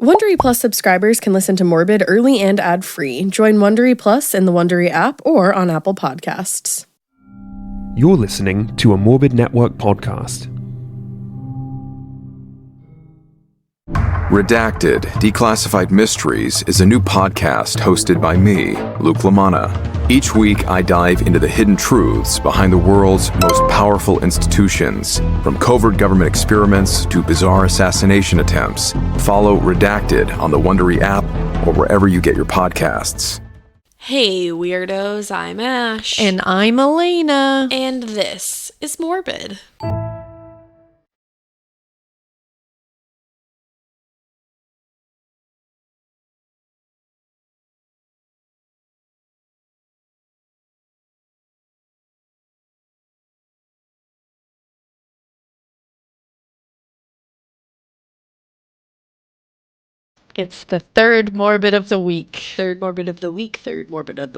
Wondery Plus subscribers can listen to Morbid early and ad-free. Join Wondery Plus in the Wondery app or on Apple Podcasts. You're listening to a Morbid Network podcast. Redacted, Declassified Mysteries is a new podcast hosted by me, Luke LaManna. Each week, I dive into the hidden truths behind the world's most powerful institutions, from covert government experiments to bizarre assassination attempts. Follow Redacted on the Wondery app or wherever you get your podcasts. Hey, weirdos, I'm Ash. And I'm Elena. And this is Morbid. It's the third Morbid of the week. Third Morbid of the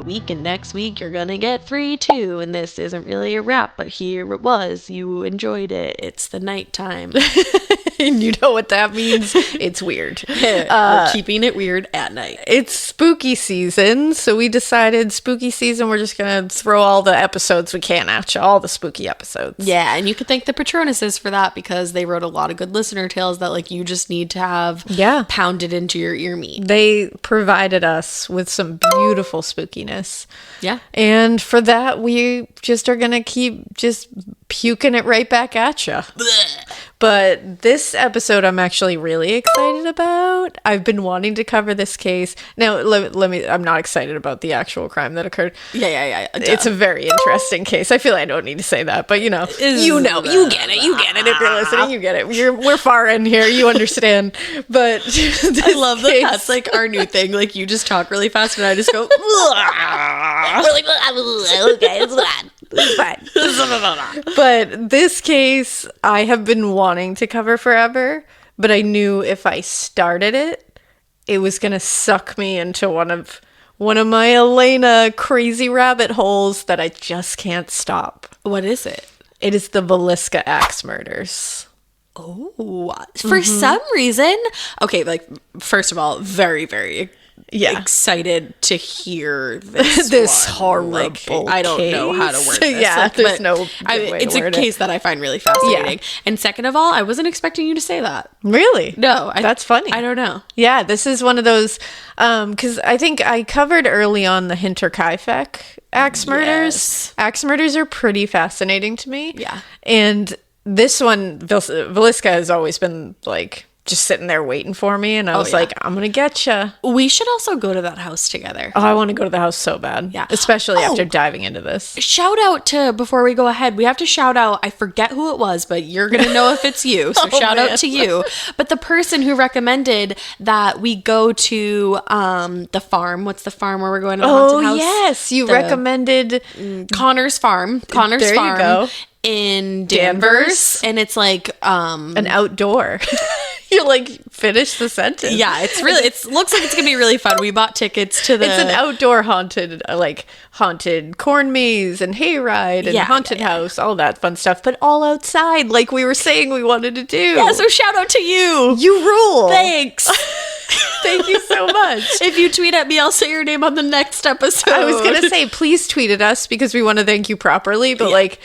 week, and next week you're gonna get 3 too. And this isn't really a wrap, but here it was. You enjoyed it. It's the nighttime. And you know what that means? It's weird. We're keeping it weird at night. It's spooky season, so we decided spooky season, we're just gonna throw all the episodes we can at you, all the spooky episodes. Yeah, and you could thank the Patronuses for that because they wrote a lot of good listener tales that like you just need to have pounded into your ear meat. They provided us with some beautiful spookiness. Yeah. And for that, we just are gonna keep just puking it right back at you. But this episode I'm actually really excited about. I've been wanting to cover this case. Now, let me, I'm not excited about the actual crime that occurred. Yeah. It's a very interesting case. I feel like I don't need to say that, but you get it. You get it. If you're listening, you get it. We're far in here. You understand. But I love that that's like our new thing. Like you just talk really fast and I just go, okay, it's fine. But this case I have been wanting to cover forever, but I knew if I started it, it was going to suck me into one of my Elena crazy rabbit holes that I just can't stop. What is it? It is the Villisca Axe Murders. Oh, for some reason. Okay, like, first of all, very, very excited to hear this horrible like, I don't know how to word this. Yeah, there's no good way it's to a word case that I find really fascinating. Yeah. And second of all, I wasn't expecting you to say that. Really? No. That's funny. I don't know. Yeah, this is one of those, because I think I covered early on the Hinterkaifeck Axe Murders. Yes. Axe Murders are pretty fascinating to me. Yeah. And this one, Villisca has always been like just sitting there waiting for me, and I was like, I'm gonna get you. We should also go to that house together. Oh, I want to go to the house so bad. Yeah. Especially after diving into this. Shout out to, before we go ahead, we have to shout out, I forget who it was, but you're going to know if it's you. So shout out to you. But the person who recommended that we go to the farm. What's the farm where we're going to the haunted house? Oh, yes. You recommended Connor's Farm. There you go. In Danvers. And it's like an outdoor. You like finish the sentence. Yeah, it's really, it looks like it's gonna be really fun. We bought tickets to it's an outdoor haunted corn maze and hayride and haunted house, all that fun stuff, but all outside, like we were saying we wanted to do. Yeah, so shout out to you. You rule. Thanks. Thank you so much. If you tweet at me, I'll say your name on the next episode. I was gonna say, please tweet at us because we want to thank you properly, but like,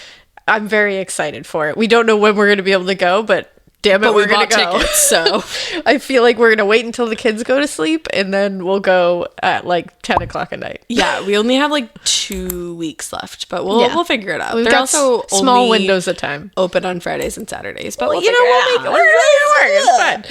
I'm very excited for it. We don't know when we're gonna be able to go, but damn it, we're gonna go. Tickets, so I feel like we're gonna wait until the kids go to sleep and then we'll go at like 10 o'clock at night. Yeah, we only have like 2 weeks left, but we'll figure it out. We've They're got also small windows of time open on Fridays and Saturdays, but we'll we'll make it work. It's fun.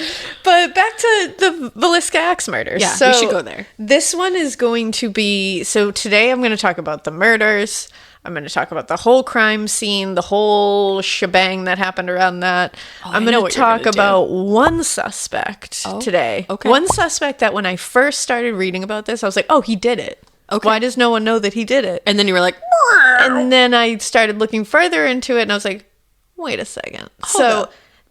But back to the Villisca Axe Murders. Yeah, so we should go there. This one is going to be, so today I'm going to talk about the murders. I'm going to talk about the whole crime scene, the whole shebang that happened around that. I'm going to talk about one suspect today. Okay. One suspect that when I first started reading about this, I was like, oh, he did it. Okay. Why does no one know that he did it? And then you were like, and then I started looking further into it and I was like, wait a second.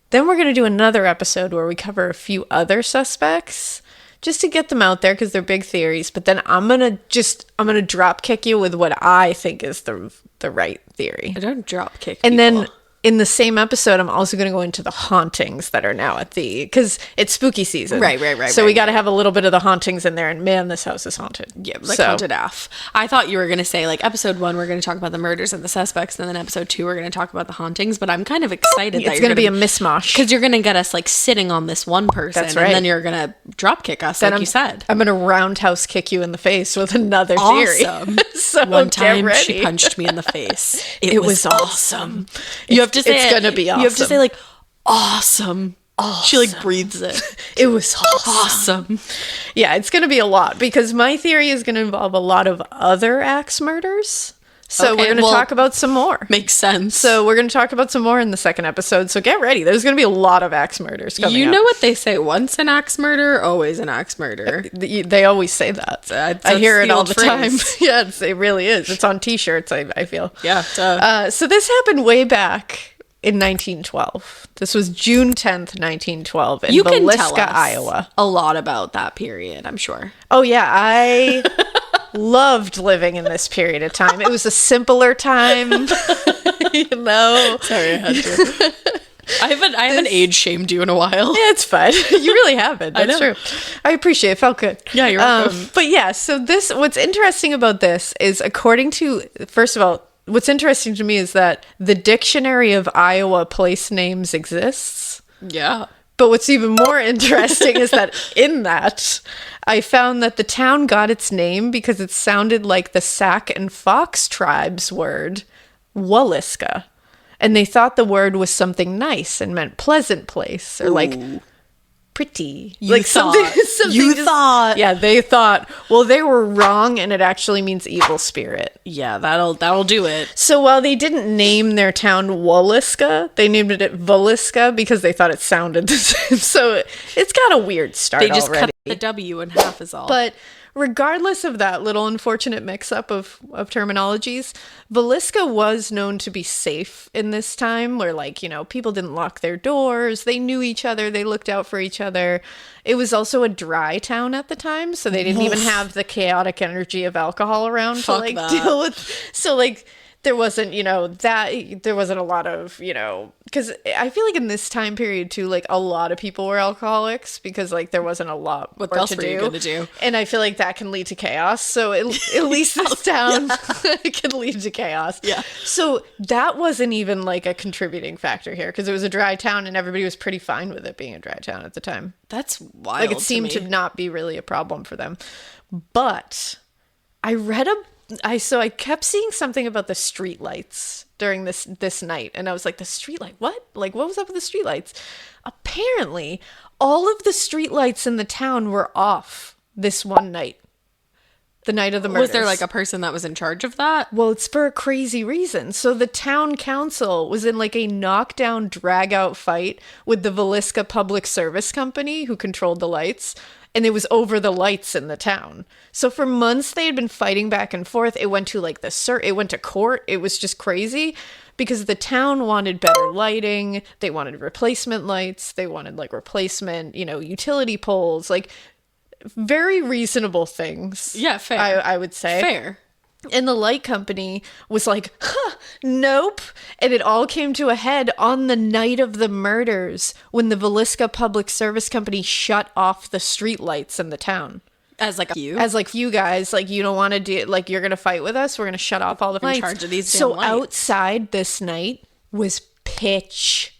Then we're going to do another episode where we cover a few other suspects just to get them out there because they're big theories. But then I'm going to drop kick you with what I think is the right theory. I don't drop kick and people. then in the same episode, I'm also going to go into the hauntings that are now at the, because it's spooky season. Right. So we got to have a little bit of the hauntings in there, and man, this house is haunted. Yeah, like haunted AF. I thought you were going to say, like, episode 1, we're going to talk about the murders and the suspects, and then episode 2, we're going to talk about the hauntings, but I'm kind of excited that It's going to be a mismatch. Because you're going to get us, like, sitting on this one person, That's right. and then you're going to drop kick us, like you said. I'm going to roundhouse kick you in the face with another theory. Awesome. So one get time ready. she punched me in the face. It was awesome. You have to say it's gonna be awesome. You have to say, like, awesome. She, like, breathes it. It was awesome. Yeah, it's going to be a lot, because my theory is going to involve a lot of other axe murders. So Okay, we're going to well, talk about some more. Makes sense. So we're going to talk about some more in the second episode. So get ready. There's going to be a lot of axe murders coming You up. know what they say, once an axe murder, always an axe murder. They always say that. I hear it all the time. Yeah, it really is. It's on t-shirts, I feel. Yeah. So this happened way back in 1912. This was June 10th, 1912 in You can tell Villisca, us Iowa. a lot about that period, I'm sure. Oh yeah, I loved living in this period of time. It was a simpler time, you know. Sorry, I had to. I haven't age shamed you in a while. Yeah, it's fine. You really haven't. That's true. I appreciate it. Felt good. Yeah, you're welcome. But yeah, so what's interesting about this is, according to, first of all, what's interesting to me is that the Dictionary of Iowa place names exists. Yeah. But what's even more interesting is that in that, I found that the town got its name because it sounded like the Sac and Fox tribes word, Villisca. And they thought the word was something nice and meant pleasant place, or like pretty. You thought. Yeah, they thought. Well, they were wrong, and it actually means evil spirit. Yeah, that'll do it. So while they didn't name their town Villisca, they named it Villisca because they thought it sounded the same. So it's got a weird start They just already. cut the W in half is all. But regardless of that little unfortunate mix-up of terminologies, Villisca was known to be safe in this time, where, like, you know, people didn't lock their doors, they knew each other, they looked out for each other. It was also a dry town at the time, so they didn't even have the chaotic energy of alcohol around to, like, deal with. So, like, there wasn't, you know, there wasn't a lot of, you know, because I feel like in this time period too, like, a lot of people were alcoholics because, like, there wasn't a lot what more else to were you gonna do? And I feel like that can lead to chaos. So at least this town can lead to chaos. Yeah. So that wasn't even, like, a contributing factor here, because it was a dry town and everybody was pretty fine with it being a dry town at the time. That's wild. Like, it seemed to not be really a problem for them. But I read so I kept seeing something about the street lights during this night, and I was like, the street light? What? Like, what was up with the street lights? Apparently, all of the street lights in the town were off this one night. The night of the murders. Was there, like, a person that was in charge of that? Well, it's for a crazy reason. So the town council was in, like, a knockdown, drag-out fight with the Villisca Public Service Company, who controlled the lights, and it was over the lights in the town. So for months they had been fighting back and forth. It went to, like, it went to court. It was just crazy because the town wanted better lighting. They wanted replacement lights. They wanted, like, replacement, you know, utility poles, like, very reasonable things. Yeah, fair. I would say. Fair. And the light company was like, nope. And it all came to a head on the night of the murders, when the Villisca Public Service Company shut off the street lights in the town. As, like, you guys, like, you don't want to do, like, you're going to fight with us. We're going to shut off all the lights. in charge of these damn So lights. outside this night was pitch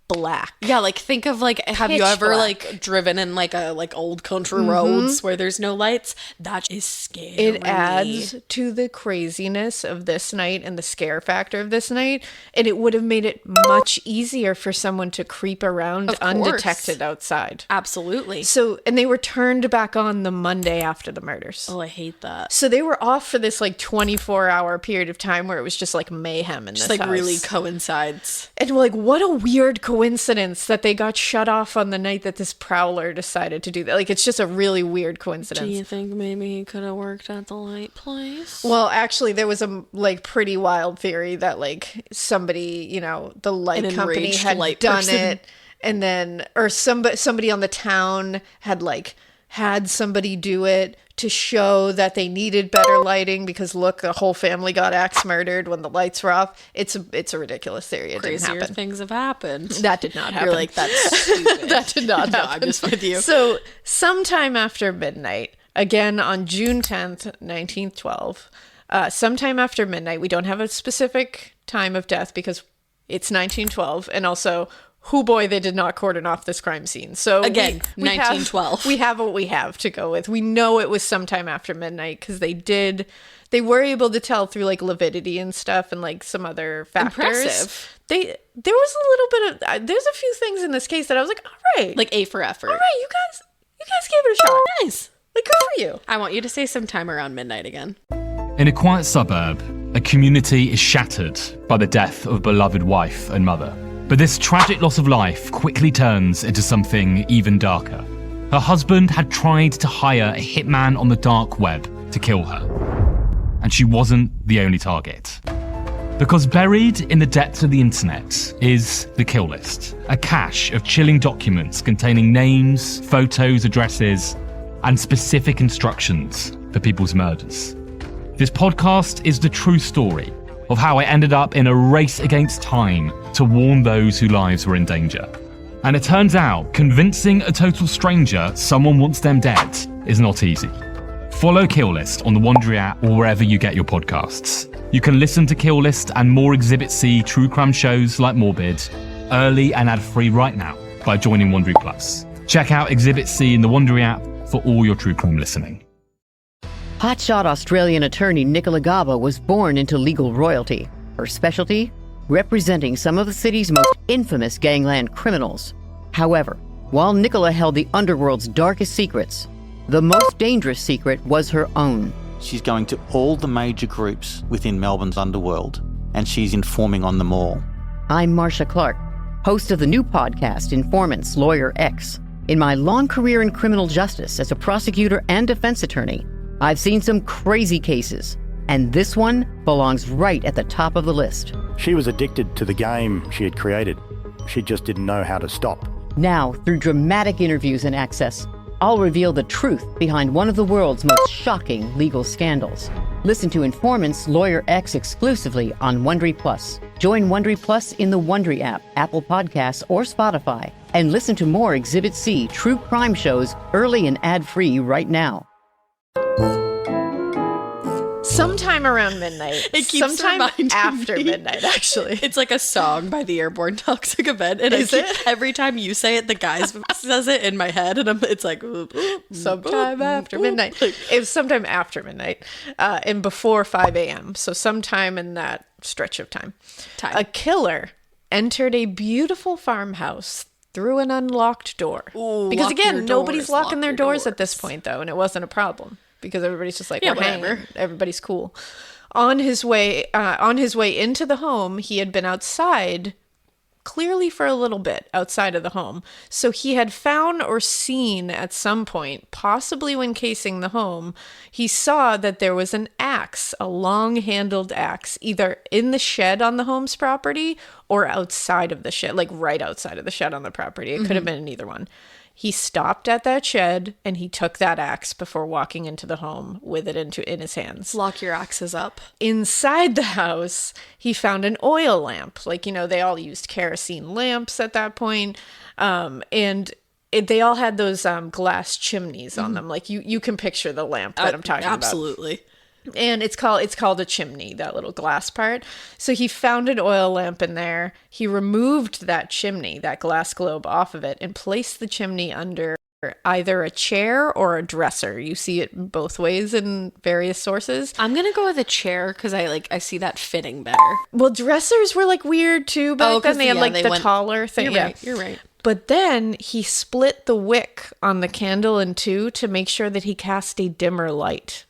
black. Yeah, like, think of, like, have you Pitch ever black. like driven in, like, a old country roads where there's no lights? That is scary. It adds to the craziness of this night and the scare factor of this night, and it would have made it much easier for someone to creep around Of course. undetected outside. Absolutely. So, and they were turned back on the Monday after the murders. Oh, I hate that. So they were off for this, like, 24-hour period of time where it was just, like, mayhem in Just, this like, house. really coincides. And we're like, what a weird coincidence that they got shut off on the night that this prowler decided to do that. Like, it's just a really weird coincidence. Do you think maybe he could have worked at the light place? Well, actually, there was a, like, pretty wild theory that, like, somebody, you know, the light An company enraged had light done person. it, and then, or somebody on the town had, like, had somebody do it to show that they needed better lighting because look, the whole family got axe murdered when the lights were off. It's a ridiculous theory. It didn't Crazier happen. things have happened. That did not happen. You're like, that's stupid. That did not No, happen. I'm just with you. So sometime after midnight, again on June 10th, 1912, sometime after midnight, we don't have a specific time of death because it's 1912, and also, boy, they did not cordon off this crime scene. So Again, we 1912. we have what we have to go with. We know it was sometime after midnight because they were able to tell through like lividity and stuff and like some other factors. Impressive. There was a little bit of there's a few things in this case that I was like, all right, Like A for effort. all right, you guys gave it a shot. Nice. Like, good for you. I want you to say sometime around midnight again. In a quiet suburb, a community is shattered by the death of a beloved wife and mother. But this tragic loss of life quickly turns into something even darker. Her husband had tried to hire a hitman on the dark web to kill her. And she wasn't the only target. Because buried in the depths of the internet is the kill list, a cache of chilling documents containing names, photos, addresses, and specific instructions for people's murders. This podcast is the true story of how I ended up in a race against time to warn those whose lives were in danger. And it turns out, convincing a total stranger someone wants them dead is not easy. Follow Kill List on the Wondery app or wherever you get your podcasts. You can listen to Kill List and more Exhibit C true crime shows like Morbid, early and ad-free right now by joining Wondery Plus. Check out Exhibit C in the Wondery app for all your true crime listening. Hotshot Australian attorney Nicola Gaba was born into legal royalty. Her specialty? Representing some of the city's most infamous gangland criminals. However, while Nicola held the underworld's darkest secrets, the most dangerous secret was her own. She's going to all the major groups within Melbourne's underworld, and she's informing on them all. I'm Marcia Clark, host of the new podcast Informants Lawyer X. In my long career in criminal justice as a prosecutor and defense attorney, I've seen some crazy cases, and this one belongs right at the top of the list. She was addicted to the game she had created. She just didn't know how to stop. Now, through dramatic interviews and access, I'll reveal the truth behind one of the world's most shocking legal scandals. Listen to Informants Lawyer X exclusively on Wondery Plus. Join Wondery Plus in the Wondery app, Apple Podcasts, or Spotify, and listen to more Exhibit C true crime shows early and ad-free right now. Sometime around midnight. It keeps sometime reminding after me. midnight, actually. It's like a song by the Airborne Toxic Event. And Is it? Every time you say it, the guy says it in my head. And it's like, Sometime after midnight. It was sometime after midnight and before 5 a.m. So sometime in that stretch of time. A killer entered a beautiful farmhouse through an unlocked door. Ooh, because lock again, your nobody's doors, locking lock their your doors at this doors. point, though, and it wasn't a problem because everybody's just like, Yeah, we're hanging. whatever. Everybody's cool. On his way into the home, he had been outside, clearly for a little bit outside of the home. So he had found or seen at some point, possibly when casing the home, he saw that there was an axe, a long-handled axe, either in the shed on the home's property or outside of the shed, like right outside of the shed on the property. It could have been in either one. He stopped at that shed and he took that axe before walking into the home with it in his hands. lock your axes up. Inside the house, he found an oil lamp. Like, you know, they all used kerosene lamps at that point. They all had those glass chimneys on them. Like, you can picture the lamp that I'm talking about. Absolutely. And it's called a chimney, that little glass part. So he found an oil lamp in there. He removed that chimney, that glass globe off of it, and placed the chimney under either a chair or a dresser. You see it both ways in various sources. I'm going to go with a chair because I see that fitting better. Well, dressers were like weird too back then. 'cause, They had yeah, like they the went- taller thing. You're right. But then he split the wick on the candle in two to make sure that he cast a dimmer light.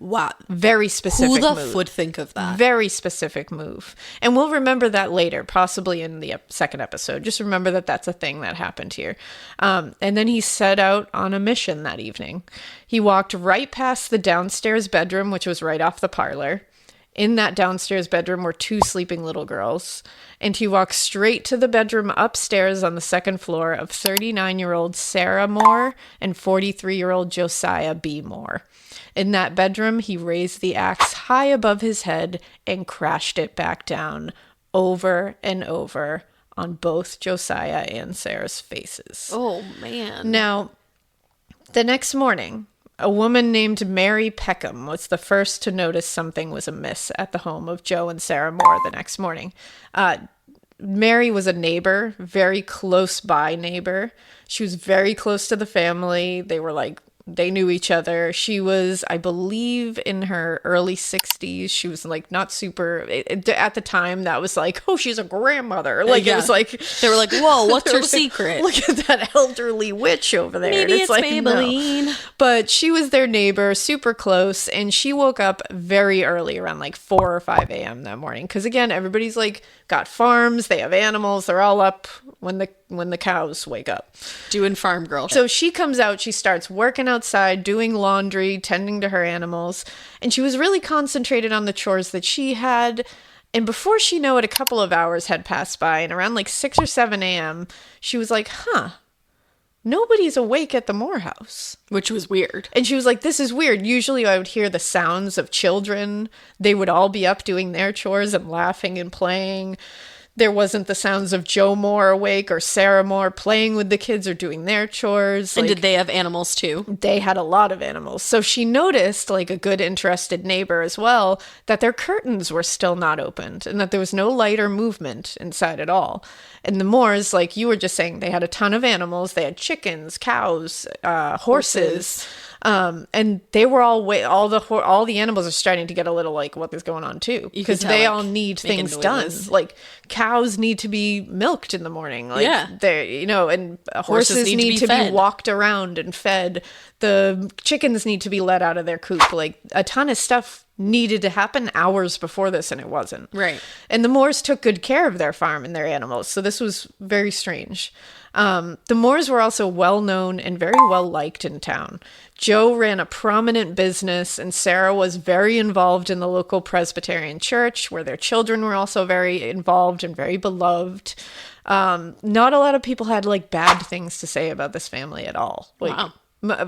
Wow. Very specific Who the move. would think of that? Very specific move. And we'll remember that later, possibly in the second episode. Just remember that that's a thing that happened here. And then he set out on a mission that evening. He walked right past the downstairs bedroom, which was right off the parlor. In that downstairs bedroom were 2 sleeping little girls, and he walked straight to the bedroom upstairs on the second floor of 39-year-old Sarah Moore and 43-year-old Josiah B. Moore. In that bedroom, he raised the axe high above his head and crashed it back down over and over on both Josiah and Sarah's faces. Oh, man. Now, the next morning, a woman named Mary Peckham was the first to notice something was amiss at the home of Joe and Sarah Moore the next morning. Mary was a neighbor, very close by neighbor. She was very close to the family. They knew each other. She was, I believe, in her early 60s. She was like not super, at the time that was like, oh, she's a grandmother. Like it was like, they were like, whoa, what's her secret? Look at that elderly witch over there. Maybe and it's like, Maybelline. No. But she was their neighbor, super close. And she woke up very early, around like 4 or 5 a.m. that morning. Because again, everybody's like got farms. They have animals. They're all up when the cows wake up. Doing farm girl. So she comes out, she starts working outside, doing laundry, tending to her animals, and she was really concentrated on the chores that she had. And before she knew it, a couple of hours had passed by, and around like 6 or 7 a.m., she was like, nobody's awake at the Moore house. Which was weird. And she was like, this is weird. Usually I would hear the sounds of children. They would all be up doing their chores and laughing and playing. There wasn't the sounds of Joe Moore awake or Sarah Moore playing with the kids or doing their chores. And did they have animals too? They had a lot of animals. So she noticed, like a good interested neighbor as well, that their curtains were still not opened and that there was no light or movement inside at all. And the Moores, like you were just saying, they had a ton of animals. They had chickens, cows, horses. And they were all the animals are starting to get a little like what is going on too, because they all need things done. Like cows need to be milked in the morning. Like they, and horses need to be walked around and fed. The chickens need to be let out of their coop. Like a ton of stuff needed to happen hours before this, and it wasn't. Right. And the Moores took good care of their farm and their animals. So this was very strange. The Moores were also well known and very well liked in town. Joe ran a prominent business, and Sarah was very involved in the local Presbyterian church, where their children were also very involved and very beloved. Not a lot of people had like bad things to say about this family at all. Like,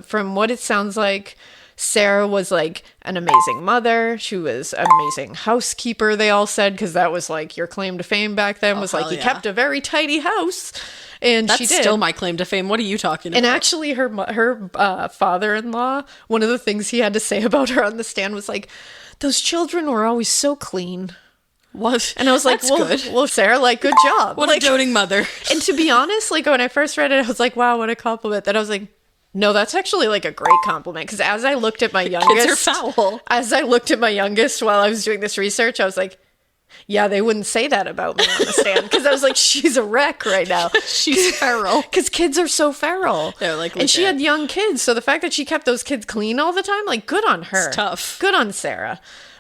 from what it sounds like, Sarah was like an amazing mother. She was an amazing housekeeper, they all said, because that was like your claim to fame back then, was like you kept a very tidy house. And that's she did. Still my claim to fame. What are you talking about? And actually her father-in-law, one of the things he had to say about her on the stand was like, those children were always so clean. What? And I was like, well, Sarah, like, good job. What like, a doting mother. And to be honest, like when I first read it, I was like, wow, what a compliment. Then I was like, no, that's actually like a great compliment. Because as I looked at my youngest, kids are foul. As I looked at my youngest while I was doing this research, I was like, yeah, they wouldn't say that about me on the stand, because I was like, she's a wreck right now. She's feral. Because kids are so feral. They're like, and she had young kids, so the fact that she kept those kids clean all the time, like, good on her. It's tough. Good on Sarah.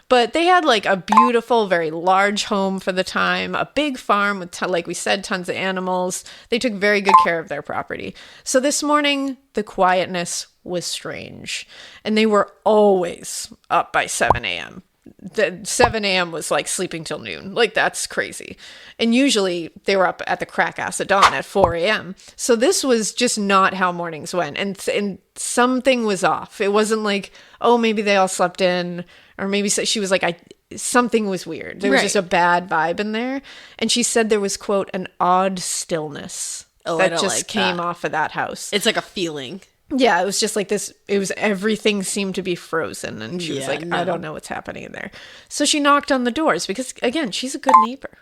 But they had like a beautiful, very large home for the time, a big farm with, like we said, tons of animals. They took very good care of their property. So this morning, the quietness was strange. And they were always up by 7 a.m. The 7 a.m. was like sleeping till noon. Like, that's crazy. And usually they were up at the crack ass of dawn at 4 a.m. So this was just not how mornings went. And something was off. It wasn't like, oh, maybe they all slept in, or maybe she was like, something was weird. There was just a bad vibe in there. And she said there was, quote, an odd stillness that just like came off of that house. It's like a feeling. Yeah, it was just like this, everything seemed to be frozen, and she was like, I don't know what's happening in there. So she knocked on the doors, because, again, she's a good neighbor.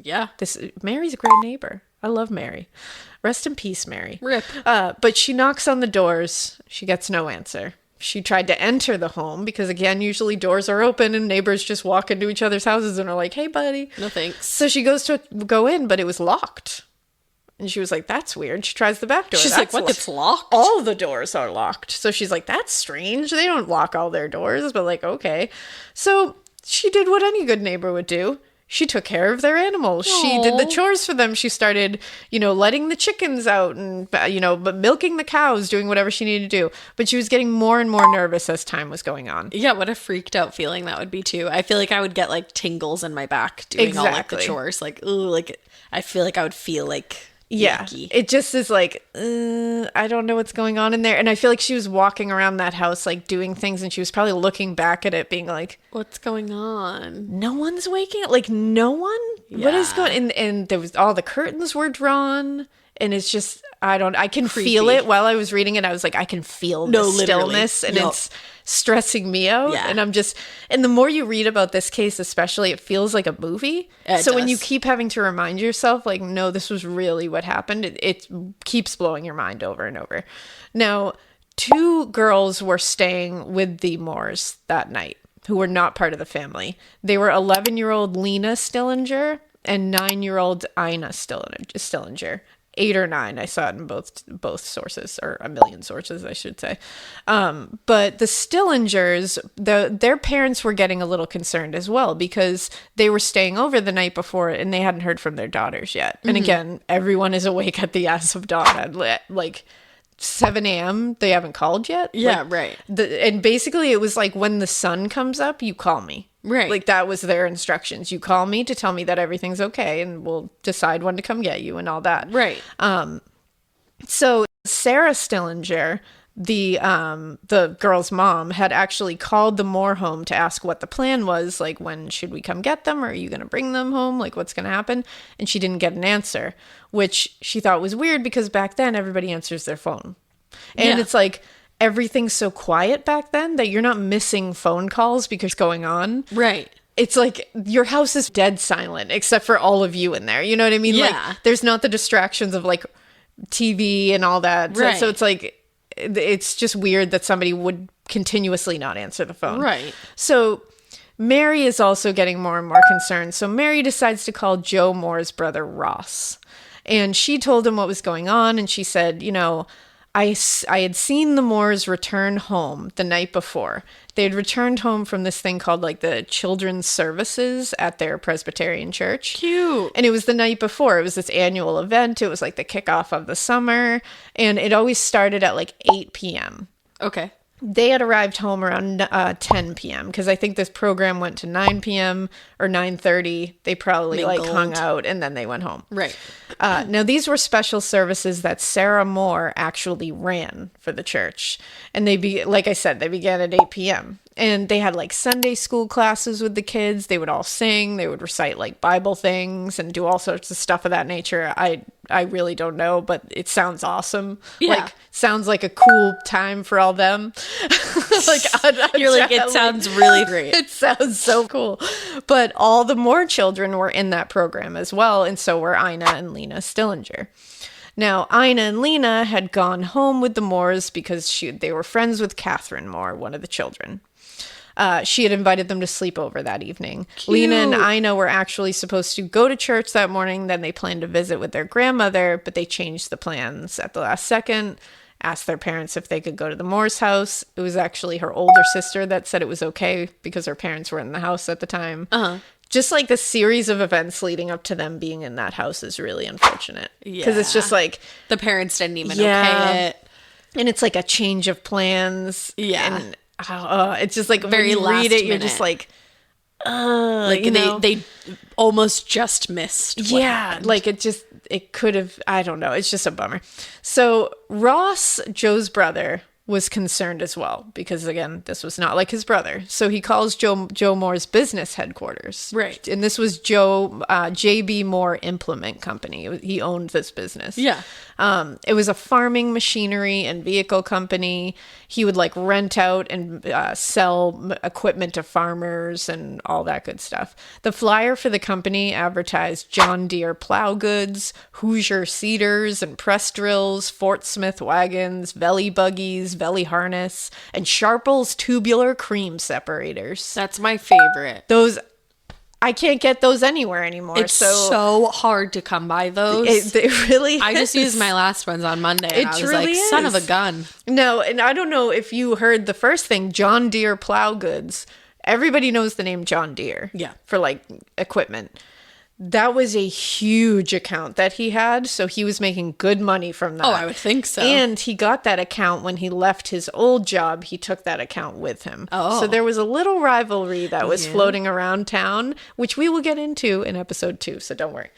Yeah. Mary's a great neighbor. I love Mary. Rest in peace, Mary. Rip. But she knocks on the doors. She gets no answer. She tried to enter the home, because, again, usually doors are open and neighbors just walk into each other's houses and are like, hey, buddy. No thanks. So she goes to go in, but it was locked. And she was like, that's weird. She tries the back door. She's like, what? It's locked? All the doors are locked. So she's like, that's strange. They don't lock all their doors, but like, okay. So she did what any good neighbor would do. She took care of their animals. She did the chores for them. She started, letting the chickens out and, but milking the cows, doing whatever she needed to do. But she was getting more and more nervous as time was going on. Yeah, what a freaked out feeling that would be too. I feel like I would get like tingles in my back doing all like the chores. Like, ooh, like I feel like I would feel like yucky. It just is like, I don't know what's going on in there. And I feel like she was walking around that house, like doing things, and she was probably looking back at it being like, what's going on? No one's waking up. Like, no one? Yeah. What is going on? And there was all the curtains were drawn, and it's just, I can feel it while I was reading it. I was like, I can feel the stillness, and it's stressing me out. Yeah. And and the more you read about this case, especially, it feels like a movie. So when you keep having to remind yourself, like, no, this was really what happened, it keeps blowing your mind over and over. Now, 2 girls were staying with the Moores that night who were not part of the family. They were 11-year-old Lena Stillinger and 9-year-old Ina Stillinger. 8 or 9, I saw it in both sources, or a million sources, I should say. But the Stillingers, their parents were getting a little concerned as well, because they were staying over the night before and they hadn't heard from their daughters yet. And again, everyone is awake at the ass of dawn at like 7 a.m. They haven't called yet. Yeah, like, right. And basically it was like, when the sun comes up, you call me. Right. Like, that was their instructions. You call me to tell me that everything's okay, and we'll decide when to come get you and all that. Right. So Sarah Stillinger, the girl's mom, had actually called the Moore home to ask what the plan was. Like, when should we come get them? Or are you going to bring them home? Like, what's going to happen? And she didn't get an answer, which she thought was weird, because back then everybody answers their phone. And it's like, everything's so quiet back then that you're not missing phone calls because it's going on. Right. It's like your house is dead silent except for all of you in there. You know what I mean? Yeah. Like, there's not the distractions of like TV and all that. Right. So it's like, it's just weird that somebody would continuously not answer the phone. Right. So Mary is also getting more and more concerned. So Mary decides to call Joe Moore's brother Ross. And she told him what was going on. And she said, I had seen the Moores return home the night before. They had returned home from this thing called like the children's services at their Presbyterian church. Cute. And it was the night before. It was this annual event. It was like the kickoff of the summer. And it always started at like 8 p.m. Okay. They had arrived home around 10 p.m. because I think this program went to 9 p.m. or 9:30. They probably like hung out and then they went home. Right. Now, these were special services that Sarah Moore actually ran for the church. And like I said, they began at 8 p.m. And they had like Sunday school classes with the kids. They would all sing. They would recite like Bible things and do all sorts of stuff of that nature. I really don't know, but it sounds awesome. Yeah. Like, sounds like a cool time for all them. You're like, it sounds really great. It sounds so cool. But all the Moore children were in that program as well, and so were Ina and Lena Stillinger. Now, Ina and Lena had gone home with the Moores because they were friends with Catherine Moore, one of the children. She had invited them to sleep over that evening. Cute. Lena and Ina were actually supposed to go to church that morning. Then they planned to visit with their grandmother, but they changed the plans at the last second, asked their parents if they could go to the Moore's house. It was actually her older sister that said it was okay because her parents were in the house at the time. Uh-huh. Just like the series of events leading up to them being in that house is really unfortunate. Because it's just like... the parents didn't even okay it. And it's like a change of plans. Yeah. And it's just like, very when you read it, you're last just minute. like, they almost just missed what happened. Like it could have, I don't know. It's just a bummer. So Ross, Joe's brother, was concerned as well because, again, this was not like his brother. So he calls Joe Moore's business headquarters. Right. And this was J.B. Moore Implement Company. He owned this business. Yeah. It was a farming machinery and vehicle company. He would like rent out and sell equipment to farmers and all that good stuff. The flyer for the company advertised John Deere plow goods, Hoosier seeders and press drills, Fort Smith wagons, Velly buggies, Velly harness, and Sharple's tubular cream separators. That's my favorite. Those, I can't get those anywhere anymore. It's so hard to come by those. It really is. I just used my last ones on Monday. And I was really like, son of a gun. No, and I don't know if you heard the first thing, John Deere plow goods. everybody knows the name John Deere. Yeah. For like equipment. That was a huge account that he had, so he was making good money from that. Oh, I would think so. And he got that account when he left his old job. He took that account with him. Oh. So there was a little rivalry that was floating around town, which we will get into in episode 2, so don't worry.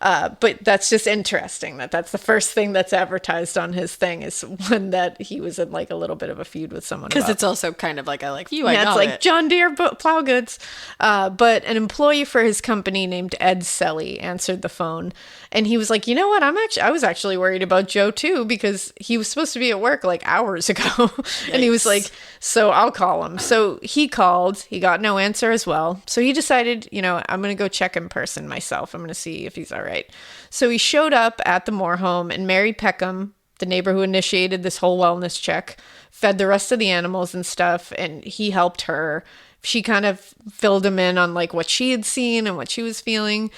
But that's just interesting that's the first thing that's advertised on his thing is when that he was in like a little bit of a feud with someone. Because it's also kind of like I like you. Yeah, I got it's like it. John Deere plow goods. But an employee for his company named Ed Selly answered the phone, and he was like, "You know what? I was actually worried about Joe too because he was supposed to be at work like hours ago." And he was like, "So I'll call him." So he called. He got no answer as well. So he decided, I'm going to go check in person myself. I'm going to see if he's all right. So he showed up at the Moore home, and Mary Peckham, the neighbor who initiated this whole wellness check, fed the rest of the animals and stuff, and he helped her. She kind of filled him in on like what she had seen and what she was feeling.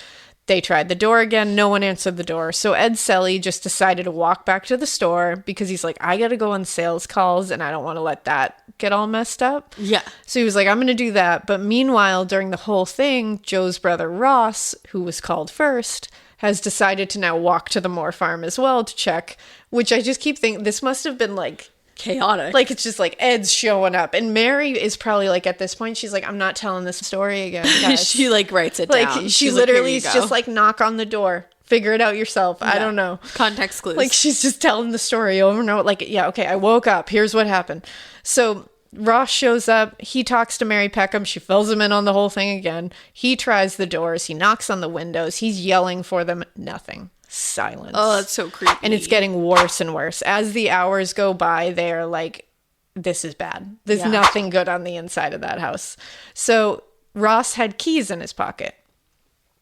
They tried the door again. No one answered the door. So Ed Selly just decided to walk back to the store because he's like, I got to go on sales calls and I don't want to let that get all messed up. Yeah. So he was like, I'm going to do that. But meanwhile, during the whole thing, Joe's brother Ross, who was called first, has decided to now walk to the Moore farm as well to check, which I just keep thinking this must have been like chaotic. Like it's just like Ed's showing up, and Mary is probably like at this point she's like, I'm not telling this story again, guys. She like writes it like, down. She literally is just like, knock on the door, figure it out yourself. I don't know, context clues. Like she's just telling the story over and over. Like, yeah, okay, I woke up, here's what happened. So Ross shows up, he talks to Mary Peckham, she fills him in on the whole thing again. He tries the doors, he knocks on the windows, he's yelling for them, nothing. Silence. Oh, that's so creepy. And it's getting worse and worse. As the hours go by, they're like, this is bad. There's nothing good on the inside of that house. So Ross had keys in his pocket.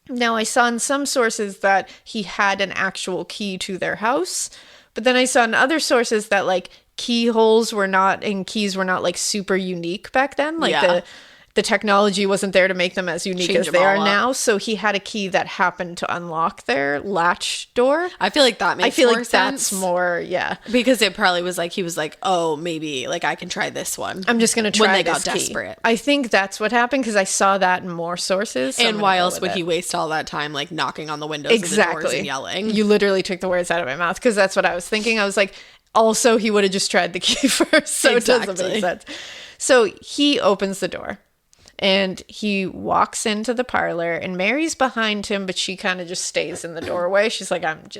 Now, I saw in some sources that he had an actual key to their house, but then I saw in other sources that like keyholes were not, and keys were not like super unique back then. Like the technology wasn't there to make them as unique as they are now. So he had a key that happened to unlock their latch door. I feel like that makes more sense. That's more, Because it probably was like, he was like, oh, maybe like I can try this one. I'm just going to try when they this got key. desperate. I think that's what happened because I saw that in more sources. So and why else would he waste all that time like knocking on the windows and the doors and yelling? You literally took the words out of my mouth because that's what I was thinking. I was like, also he would have just tried the key first. So it doesn't make sense. So he opens the door. And he walks into the parlor, and Mary's behind him, but she kind of just stays in the doorway. She's like, I'll be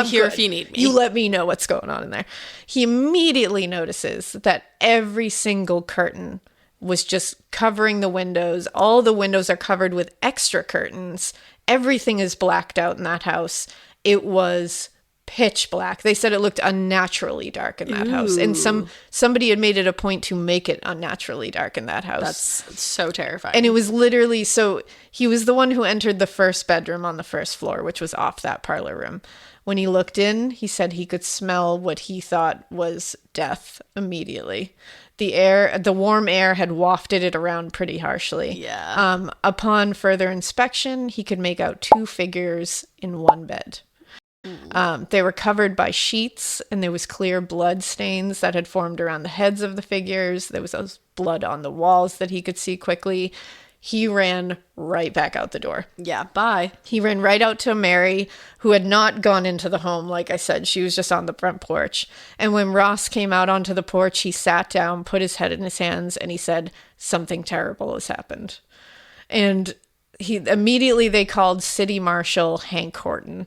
here if you need me. You let me know what's going on in there. He immediately notices that every single curtain was just covering the windows. All the windows are covered with extra curtains. Everything is blacked out in that house. It was pitch black. They said it looked unnaturally dark in that house, and somebody had made it a point to make it unnaturally dark in that house. That's so terrifying. And it was literally, so he was the one who entered the first bedroom on the first floor, which was off that parlor room. When he looked in, he said he could smell what he thought was death immediately. The warm air had wafted it around pretty harshly. Yeah. Upon further inspection, he could make out 2 figures in one bed. They were covered by sheets, and there was clear blood stains that had formed around the heads of the figures. There was blood on the walls that he could see quickly. He ran right back out the door. Yeah, bye. He ran right out to Mary, who had not gone into the home. Like I said, she was just on the front porch. And when Ross came out onto the porch, he sat down, put his head in his hands, and he said, something terrible has happened. And they called City Marshal Hank Horton.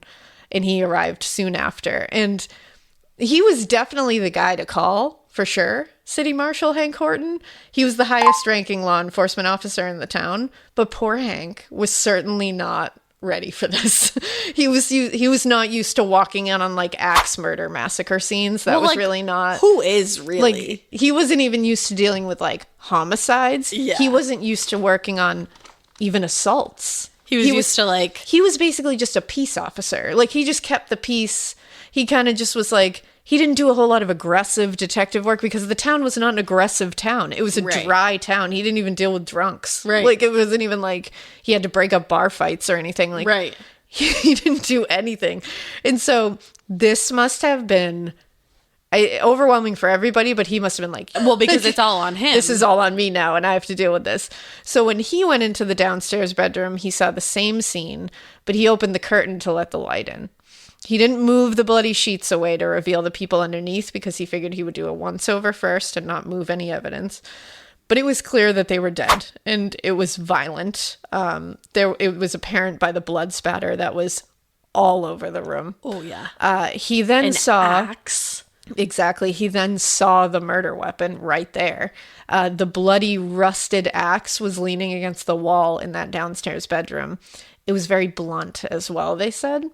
And he arrived soon after. And he was definitely the guy to call, for sure. City Marshal Hank Horton. He was the highest ranking law enforcement officer in the town. But poor Hank was certainly not ready for this. He was not used to walking in on like axe murder massacre scenes. That was like, really not. Who is really? Like, he wasn't even used to dealing with like homicides. Yeah. He wasn't used to working on even assaults. He was used to like... He was basically just a peace officer. Like, he just kept the peace. He kind of just was like... He didn't do a whole lot of aggressive detective work because the town was not an aggressive town. It was a dry town. He didn't even deal with drunks. Right. Like, it wasn't even like he had to break up bar fights or anything. Like, right. He didn't do anything. And so this must have been overwhelming for everybody, but he must have been like, well, because it's all on him. This is all on me now, and I have to deal with this. So when he went into the downstairs bedroom, he saw the same scene, but he opened the curtain to let the light in. He didn't move the bloody sheets away to reveal the people underneath because he figured he would do a once-over first and not move any evidence. But it was clear that they were dead, and it was violent. It was apparent by the blood spatter that was all over the room. Oh, yeah. He then saw... axe. Exactly. He then saw the murder weapon right there. The bloody, rusted axe was leaning against the wall in that downstairs bedroom. It was very blunt as well, they said.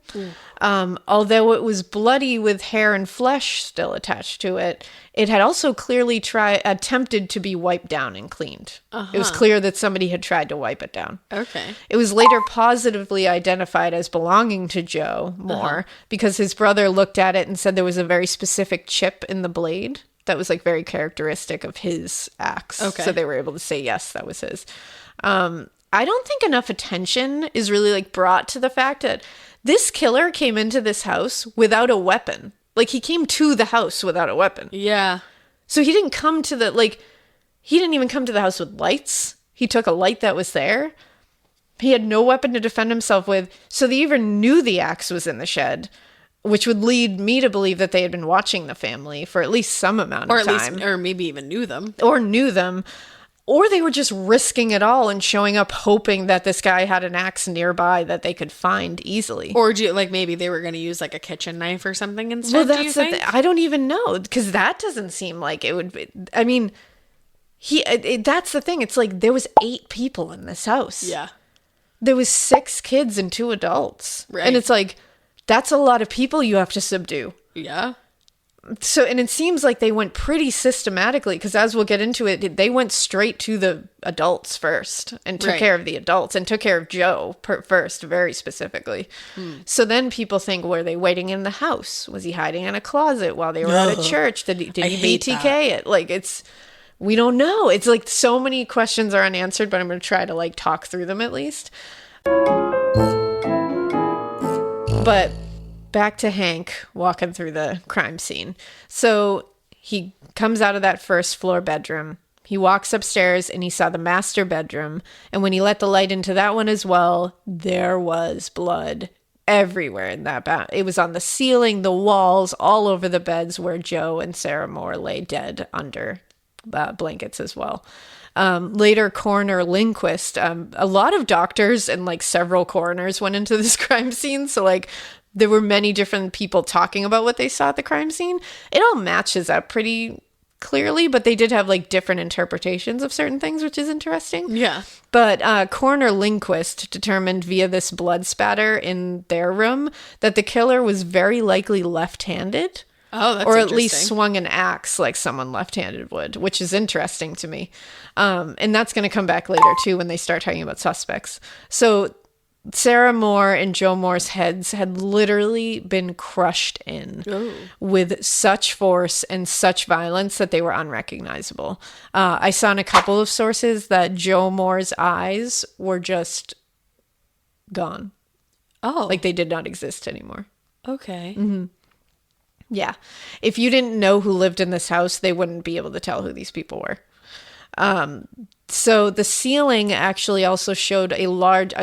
Although it was bloody with hair and flesh still attached to it, it had also clearly attempted to be wiped down and cleaned. It was clear that somebody had tried to wipe it down. Okay. It was later positively identified as belonging to Joe Moore because his brother looked at it and said there was a very specific chip in the blade that was like very characteristic of his axe. Okay. So they were able to say, yes, that was his. I don't think enough attention is really like brought to the fact that this killer came into this house without a weapon. Like he came to the house without a weapon. Yeah. So he didn't come to he didn't even come to the house with lights. He took a light that was there. He had no weapon to defend himself with. So they even knew the axe was in the shed, which would lead me to believe that they had been watching the family for at least some amount of time. Or maybe even knew them. Or they were just risking it all and showing up hoping that this guy had an axe nearby that they could find easily. Or maybe they were going to use like a kitchen knife or something instead, Well, that's do you think? I don't even know, because that doesn't seem like it would be. I mean, that's the thing. It's like there was 8 people in this house. Yeah. There was 6 kids and 2 adults. Right. And it's like, that's a lot of people you have to subdue. Yeah. So, and it seems like they went pretty systematically, because as we'll get into it, they went straight to the adults first and took care of the adults and took care of Joe first, very specifically. So then people think, were they waiting in the house? Was he hiding in a closet while they were at a church? Did he BTK it? Like, we don't know. It's like so many questions are unanswered, but I'm going to try to like talk through them at least. But back to Hank walking through the crime scene. So he comes out of that first floor bedroom. He walks upstairs and he saw the master bedroom. And when he let the light into that one as well, there was blood everywhere in that it was on the ceiling, the walls, all over the beds where Joe and Sarah Moore lay dead under blankets as well. Later, coroner Lindquist, a lot of doctors and like several coroners went into this crime scene. So like there were many different people talking about what they saw at the crime scene. It all matches up pretty clearly, but they did have like different interpretations of certain things, which is interesting. Yeah. But coroner Lindquist determined via this blood spatter in their room that the killer was very likely left-handed. Oh, that's or at interesting. least swung an axe like someone left-handed would, which is interesting to me. And that's going to come back later, too, when they start talking about suspects. So Sarah Moore and Joe Moore's heads had literally been crushed in with such force and such violence that they were unrecognizable. I saw in a couple of sources that Joe Moore's eyes were just gone. Oh. Like they did not exist anymore. Okay. Mm-hmm. Yeah. If you didn't know who lived in this house, they wouldn't be able to tell who these people were. So the ceiling actually also showed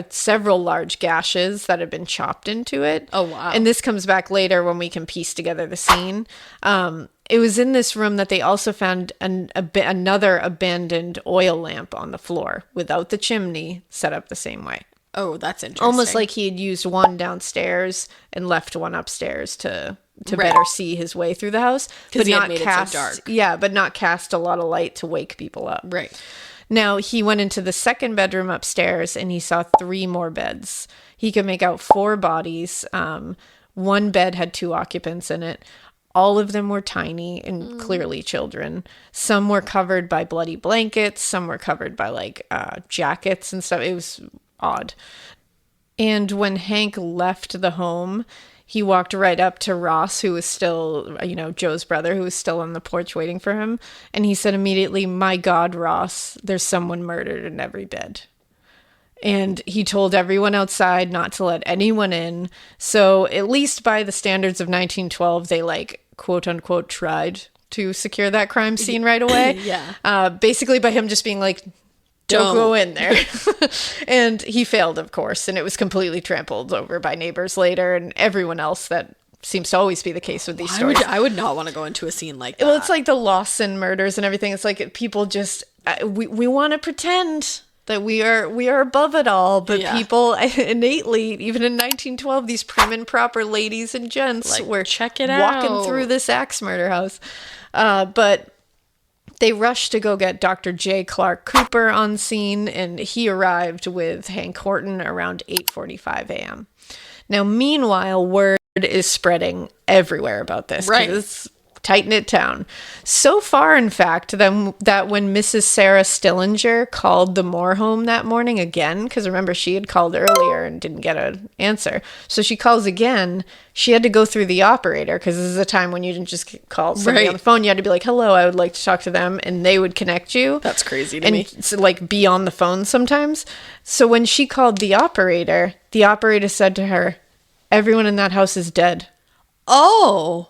several large gashes that had been chopped into it. Oh, wow. And this comes back later when we can piece together the scene. It was in this room that they also found another abandoned oil lamp on the floor without the chimney set up the same way. Oh, that's interesting. Almost like he had used one downstairs and left one upstairs to better see his way through the house, but he had not made cast it so dark. Yeah, but not cast a lot of light to wake people up. Right. Now he went into the second bedroom upstairs and he saw 3 more beds. He could make out 4 bodies. One bed had 2 occupants in it. All of them were tiny and clearly children. Some were covered by bloody blankets. Some were covered by like jackets and stuff. It was odd. And when Hank left the home, he walked right up to Ross, who was still, Joe's brother, who was still on the porch waiting for him. And he said immediately, "My God, Ross, there's someone murdered in every bed." And he told everyone outside not to let anyone in. So at least by the standards of 1912, they like quote unquote tried to secure that crime scene right away. Yeah. Basically by him just being like, don't go in there. And he failed, of course, and it was completely trampled over by neighbors later and everyone else. That seems to always be the case with these stories. I would not want to go into a scene like that. Well, it's like the Lawson murders and everything. It's like people just we want to pretend that we are above it all, but people innately, even in 1912, these prim and proper ladies and gents Like, were check it walking out. through this axe murder house. But they rushed to go get Dr. J. Clark Cooper on scene, and he arrived with Hank Horton around 8:45 a.m. Now, meanwhile, word is spreading everywhere about this. 'Cause Right. it's tight-knit town. So far, in fact, that when Mrs. Sarah Stillinger called the Moore home that morning again, because remember, she had called earlier and didn't get an answer. So she calls again. She had to go through the operator, because this is a time when you didn't just call somebody on the phone. You had to be like, hello, I would like to talk to them, and they would connect you. That's crazy to and me. so, like, be on the phone sometimes. So when she called the operator said to her, everyone in that house is dead. Oh.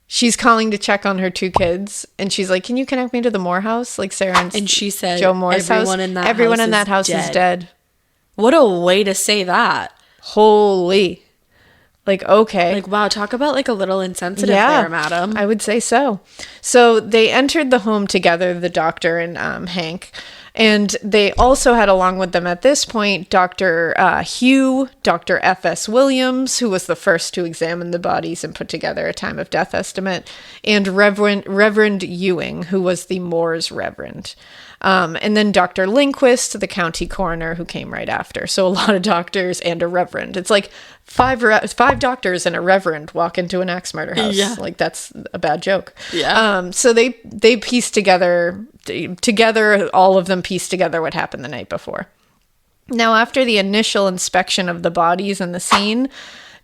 She's calling to check on her 2 kids, and she's like, can you connect me to the Moore house? Like Sarah and she said, Joe Moore's everyone house. in that Everyone house in that is house is dead. dead. What a way to say that. Holy. Like, okay. Like, wow, talk about like a little insensitive there, madam. I would say so. So they entered the home together, the doctor and Hank. And they also had along with them at this point Dr. Hugh, Dr. F.S. Williams, who was the first to examine the bodies and put together a time of death estimate, and Reverend Ewing, who was the Moore's Reverend. And then Dr. Lindquist, the county coroner, who came right after. So a lot of doctors and a reverend. It's like five doctors and a reverend walk into an axe murder house. Yeah. Like, that's a bad joke. Yeah. So they pieced together, all of them pieced together what happened the night before. Now, after the initial inspection of the bodies and the scene,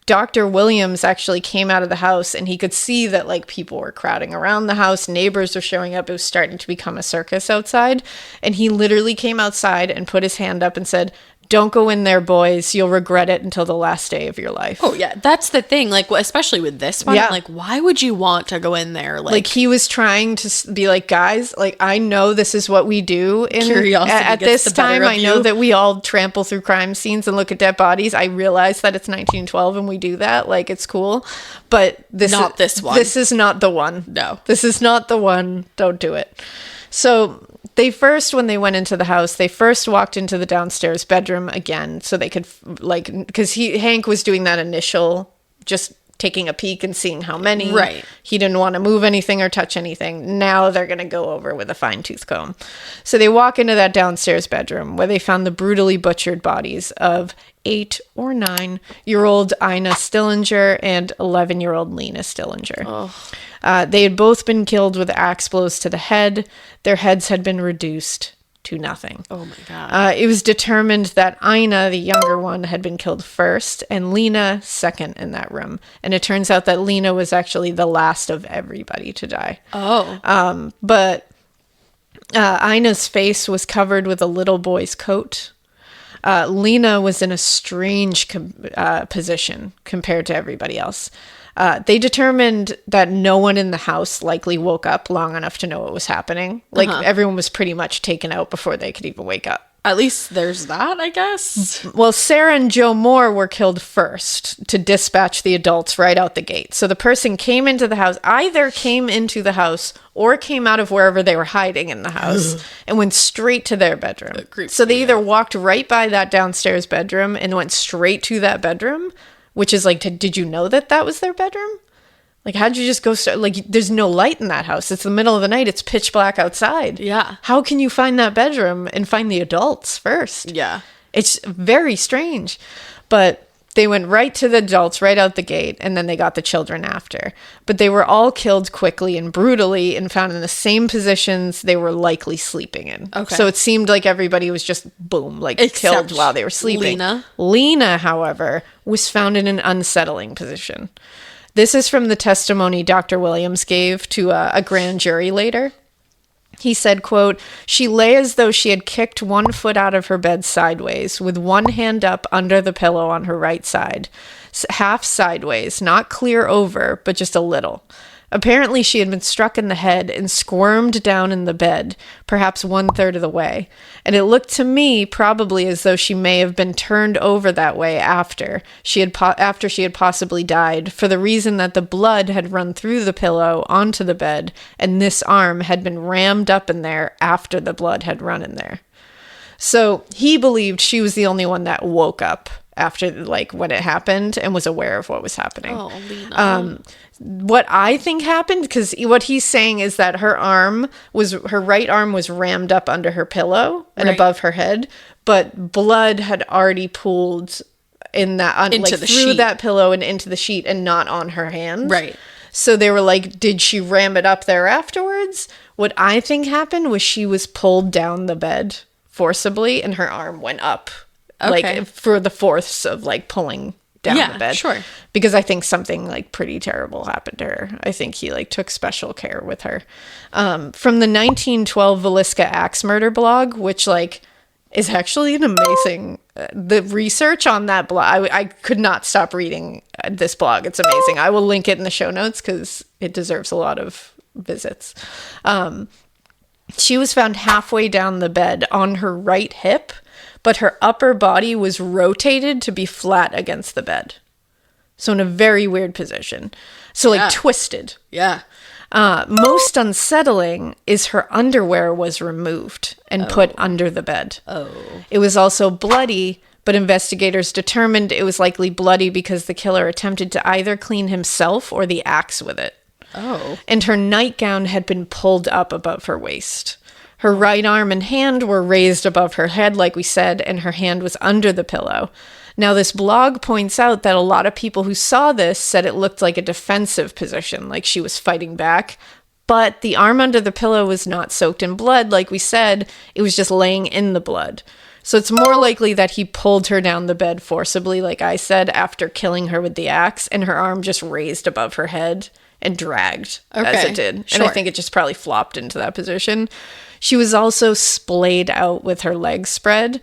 Dr. Williams actually came out of the house, and he could see that, like, people were crowding around the house. Neighbors were showing up. It was starting to become a circus outside. And he literally came outside and put his hand up and said, don't go in there, boys. You'll regret it until the last day of your life. Oh, yeah. That's the thing. Like, especially with this one, Yeah. like, why would you want to go in there? Like, he was trying to be like, guys, like, I know this is what we do. Curiosity At gets this the better time, of I know you. that we all trample through crime scenes and look at dead bodies. I realize that it's 1912 and we do that. Like, it's cool. But this is not the one. No. This is not the one. Don't do it. So when they went into the house, they first walked into the downstairs bedroom again so they could, like, because Hank was doing that initial, just taking a peek and seeing how many. Right. He didn't want to move anything or touch anything. Now they're going to go over with a fine-tooth comb. So they walk into that downstairs bedroom where they found the brutally butchered bodies of 8 or 9-year-old Ina Stillinger and 11-year-old Lena Stillinger. They had both been killed with axe blows to the head. Their heads had been reduced to nothing. Oh my God. It was determined that Ina, the younger one, had been killed first, and Lena second in that room. And it turns out that Lena was actually the last of everybody to die. Oh. But Ina's face was covered with a little boy's coat. Lena was in a strange position compared to everybody else. They determined that no one in the house likely woke up long enough to know what was happening. Like, everyone was pretty much taken out before they could even wake up. At least there's that, I guess. Well, Sarah and Joe Moore were killed first to dispatch the adults right out the gate. So the person came into the house, either came into the house or came out of wherever they were hiding in the house and went straight to their bedroom. So they either walked right by that downstairs bedroom and went straight to that bedroom, which is like, did you know that was their bedroom? Like, how'd you just go like, there's no light in that house. It's the middle of the night. It's pitch black outside. Yeah. How can you find that bedroom and find the adults first? Yeah. It's very strange. But they went right to the adults right out the gate, and then they got the children after. But they were all killed quickly and brutally and found in the same positions they were likely sleeping in. Okay. So it seemed like everybody was just, boom, like, Except killed while they were sleeping. Lena, however, was found in an unsettling position. This is from the testimony Dr. Williams gave to a grand jury later. He said, quote, "She lay as though she had kicked one foot out of her bed sideways, with one hand up under the pillow on her right side. half sideways, not clear over, but just a little. Apparently, she had been struck in the head and squirmed down in the bed, perhaps 1/3 of the way. And it looked to me probably as though she may have been turned over that way after she had possibly died, for the reason that the blood had run through the pillow onto the bed, and this arm had been rammed up in there after the blood had run in there. So he believed she was the only one that woke up after, like, when it happened and was aware of what was happening. Oh, Lena. What I think happened, because what he's saying is that her right arm was rammed up under her pillow and above her head, but blood had already pooled in that into the through sheet. that pillow and into the sheet and not on her hand. Right. So they were like, did she ram it up there afterwards? What I think happened was she was pulled down the bed forcibly and her arm went up. Okay. Like for the force of like pulling down the bed. Sure. Because I think something like pretty terrible happened to her. I think he like took special care with her. From the 1912 Villisca Axe Murder blog, which like is actually an amazing, the research on that blog, I could not stop reading this blog. It's amazing. I will link it in the show notes because it deserves a lot of visits. She was found halfway down the bed on her right hip, but her upper body was rotated to be flat against the bed. So in a very weird position. So like twisted. Yeah. Most unsettling is her underwear was removed and put under the bed. Oh. It was also bloody, but investigators determined it was likely bloody because the killer attempted to either clean himself or the axe with it. Oh. And her nightgown had been pulled up above her waist. Her right arm and hand were raised above her head, like we said, and her hand was under the pillow. Now, this blog points out that a lot of people who saw this said it looked like a defensive position, like she was fighting back. But the arm under the pillow was not soaked in blood, like we said. It was just laying in the blood. So it's more likely that he pulled her down the bed forcibly, like I said, after killing her with the axe, and her arm just raised above her head and dragged as it did. Sure. And I think it just probably flopped into that position. She was also splayed out with her legs spread,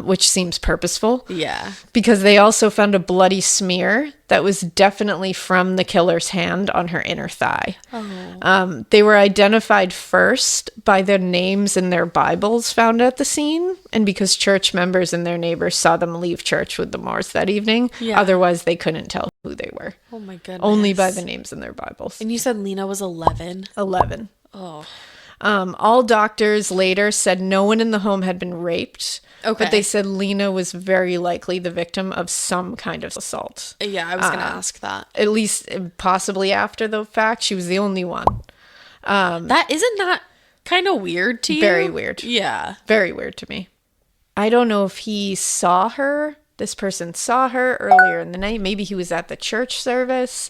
which seems purposeful. Yeah. Because they also found a bloody smear that was definitely from the killer's hand on her inner thigh. Oh. They were identified first by their names in their Bibles found at the scene, and because church members and their neighbors saw them leave church with the Moors that evening. Yeah. Otherwise, they couldn't tell who they were. Oh my goodness. Only by the names in their Bibles. And you said Lena was 11? 11. Oh. All doctors later said no one in the home had been raped. Okay. But they said Lena was very likely the victim of some kind of assault. Yeah, I was going to ask that. At least possibly after the fact. She was the only one. Isn't that kind of weird to you? Very weird. Yeah. Very weird to me. I don't know if he saw her. This person saw her earlier in the night. Maybe he was at the church service.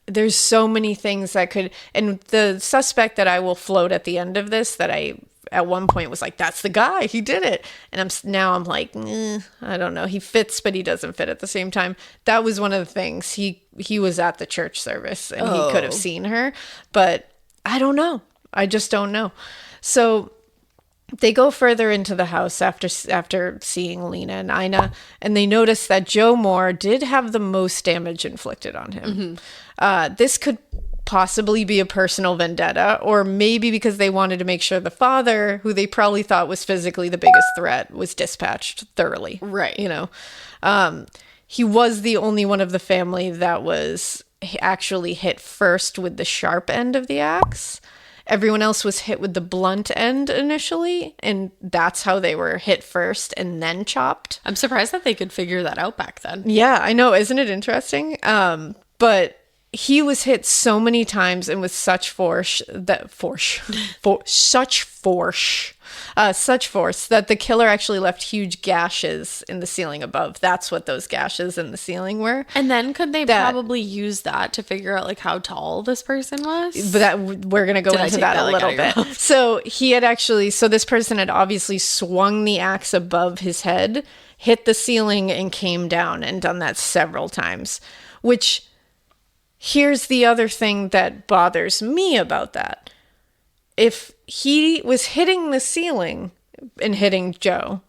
There's so many things that could, and the suspect that I will float at the end of this that I at one point was like, that's the guy, he did it. And I'm like, I don't know. He fits, but he doesn't fit at the same time. That was one of the things. He was at the church service and he could have seen her, but I don't know. I just don't know. So they go further into the house after seeing Lena and Ina, and they notice that Joe Moore did have the most damage inflicted on him. Mm-hmm. This could possibly be a personal vendetta, or maybe because they wanted to make sure the father, who they probably thought was physically the biggest threat, was dispatched thoroughly. Right. You know, he was the only one of the family that was actually hit first with the sharp end of the axe. Everyone else was hit with the blunt end initially, and that's how they were hit first and then chopped. I'm surprised that they could figure that out back then. Yeah, I know. Isn't it interesting? But he was hit so many times and with such force that the killer actually left huge gashes in the ceiling above. That's what those gashes in the ceiling were. And then could they probably use that to figure out like how tall this person was? But that we're going to go into that a little bit. So this person had obviously swung the axe above his head, hit the ceiling and came down, and done that several times, which here's the other thing that bothers me about that. If he was hitting the ceiling and hitting Joe,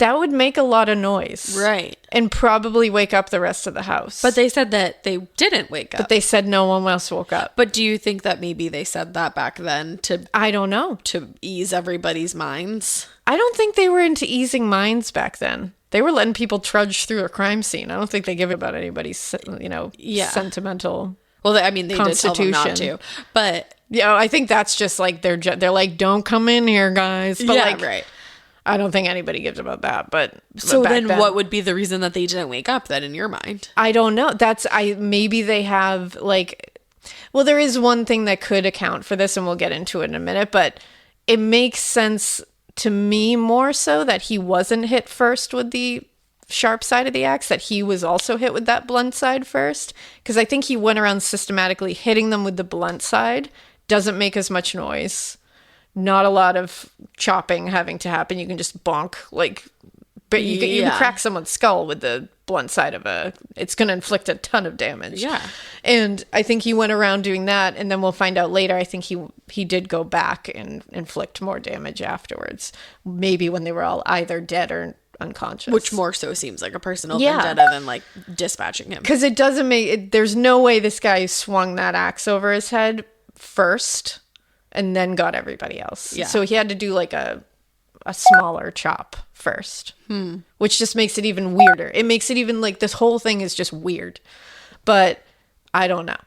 That would make a lot of noise. Right. And probably wake up the rest of the house. But they said that they didn't wake up. But they said no one else woke up. But do you think that maybe they said that back then to... I don't know. To ease everybody's minds? I don't think they were into easing minds back then. They were letting people trudge through a crime scene. I don't think they give about anybody's, sentimental Well, they did tell them not to. But... Yeah, I think that's just like, they're like, don't come in here, guys. But right. I don't think anybody gives about that, but so then what would be the reason that they didn't wake up then in your mind? I don't know. Maybe they have there is one thing that could account for this, and we'll get into it in a minute, but it makes sense to me more so that he wasn't hit first with the sharp side of the axe, that he was also hit with that blunt side first, because I think he went around systematically hitting them with the blunt side. Doesn't make as much noise. Not a lot of chopping having to happen. You can just bonk, but you can crack someone's skull with the blunt side of it's going to inflict a ton of damage. Yeah. And I think he went around doing that, and then we'll find out later, I think he did go back and inflict more damage afterwards. Maybe when they were all either dead or unconscious. Which more so seems like a personal vendetta than dispatching him. Because it doesn't there's no way this guy swung that axe over his head first and then got everybody else. Yeah. So he had to do a smaller chop first, which just makes it even weirder. It makes it even this whole thing is just weird, but I don't know.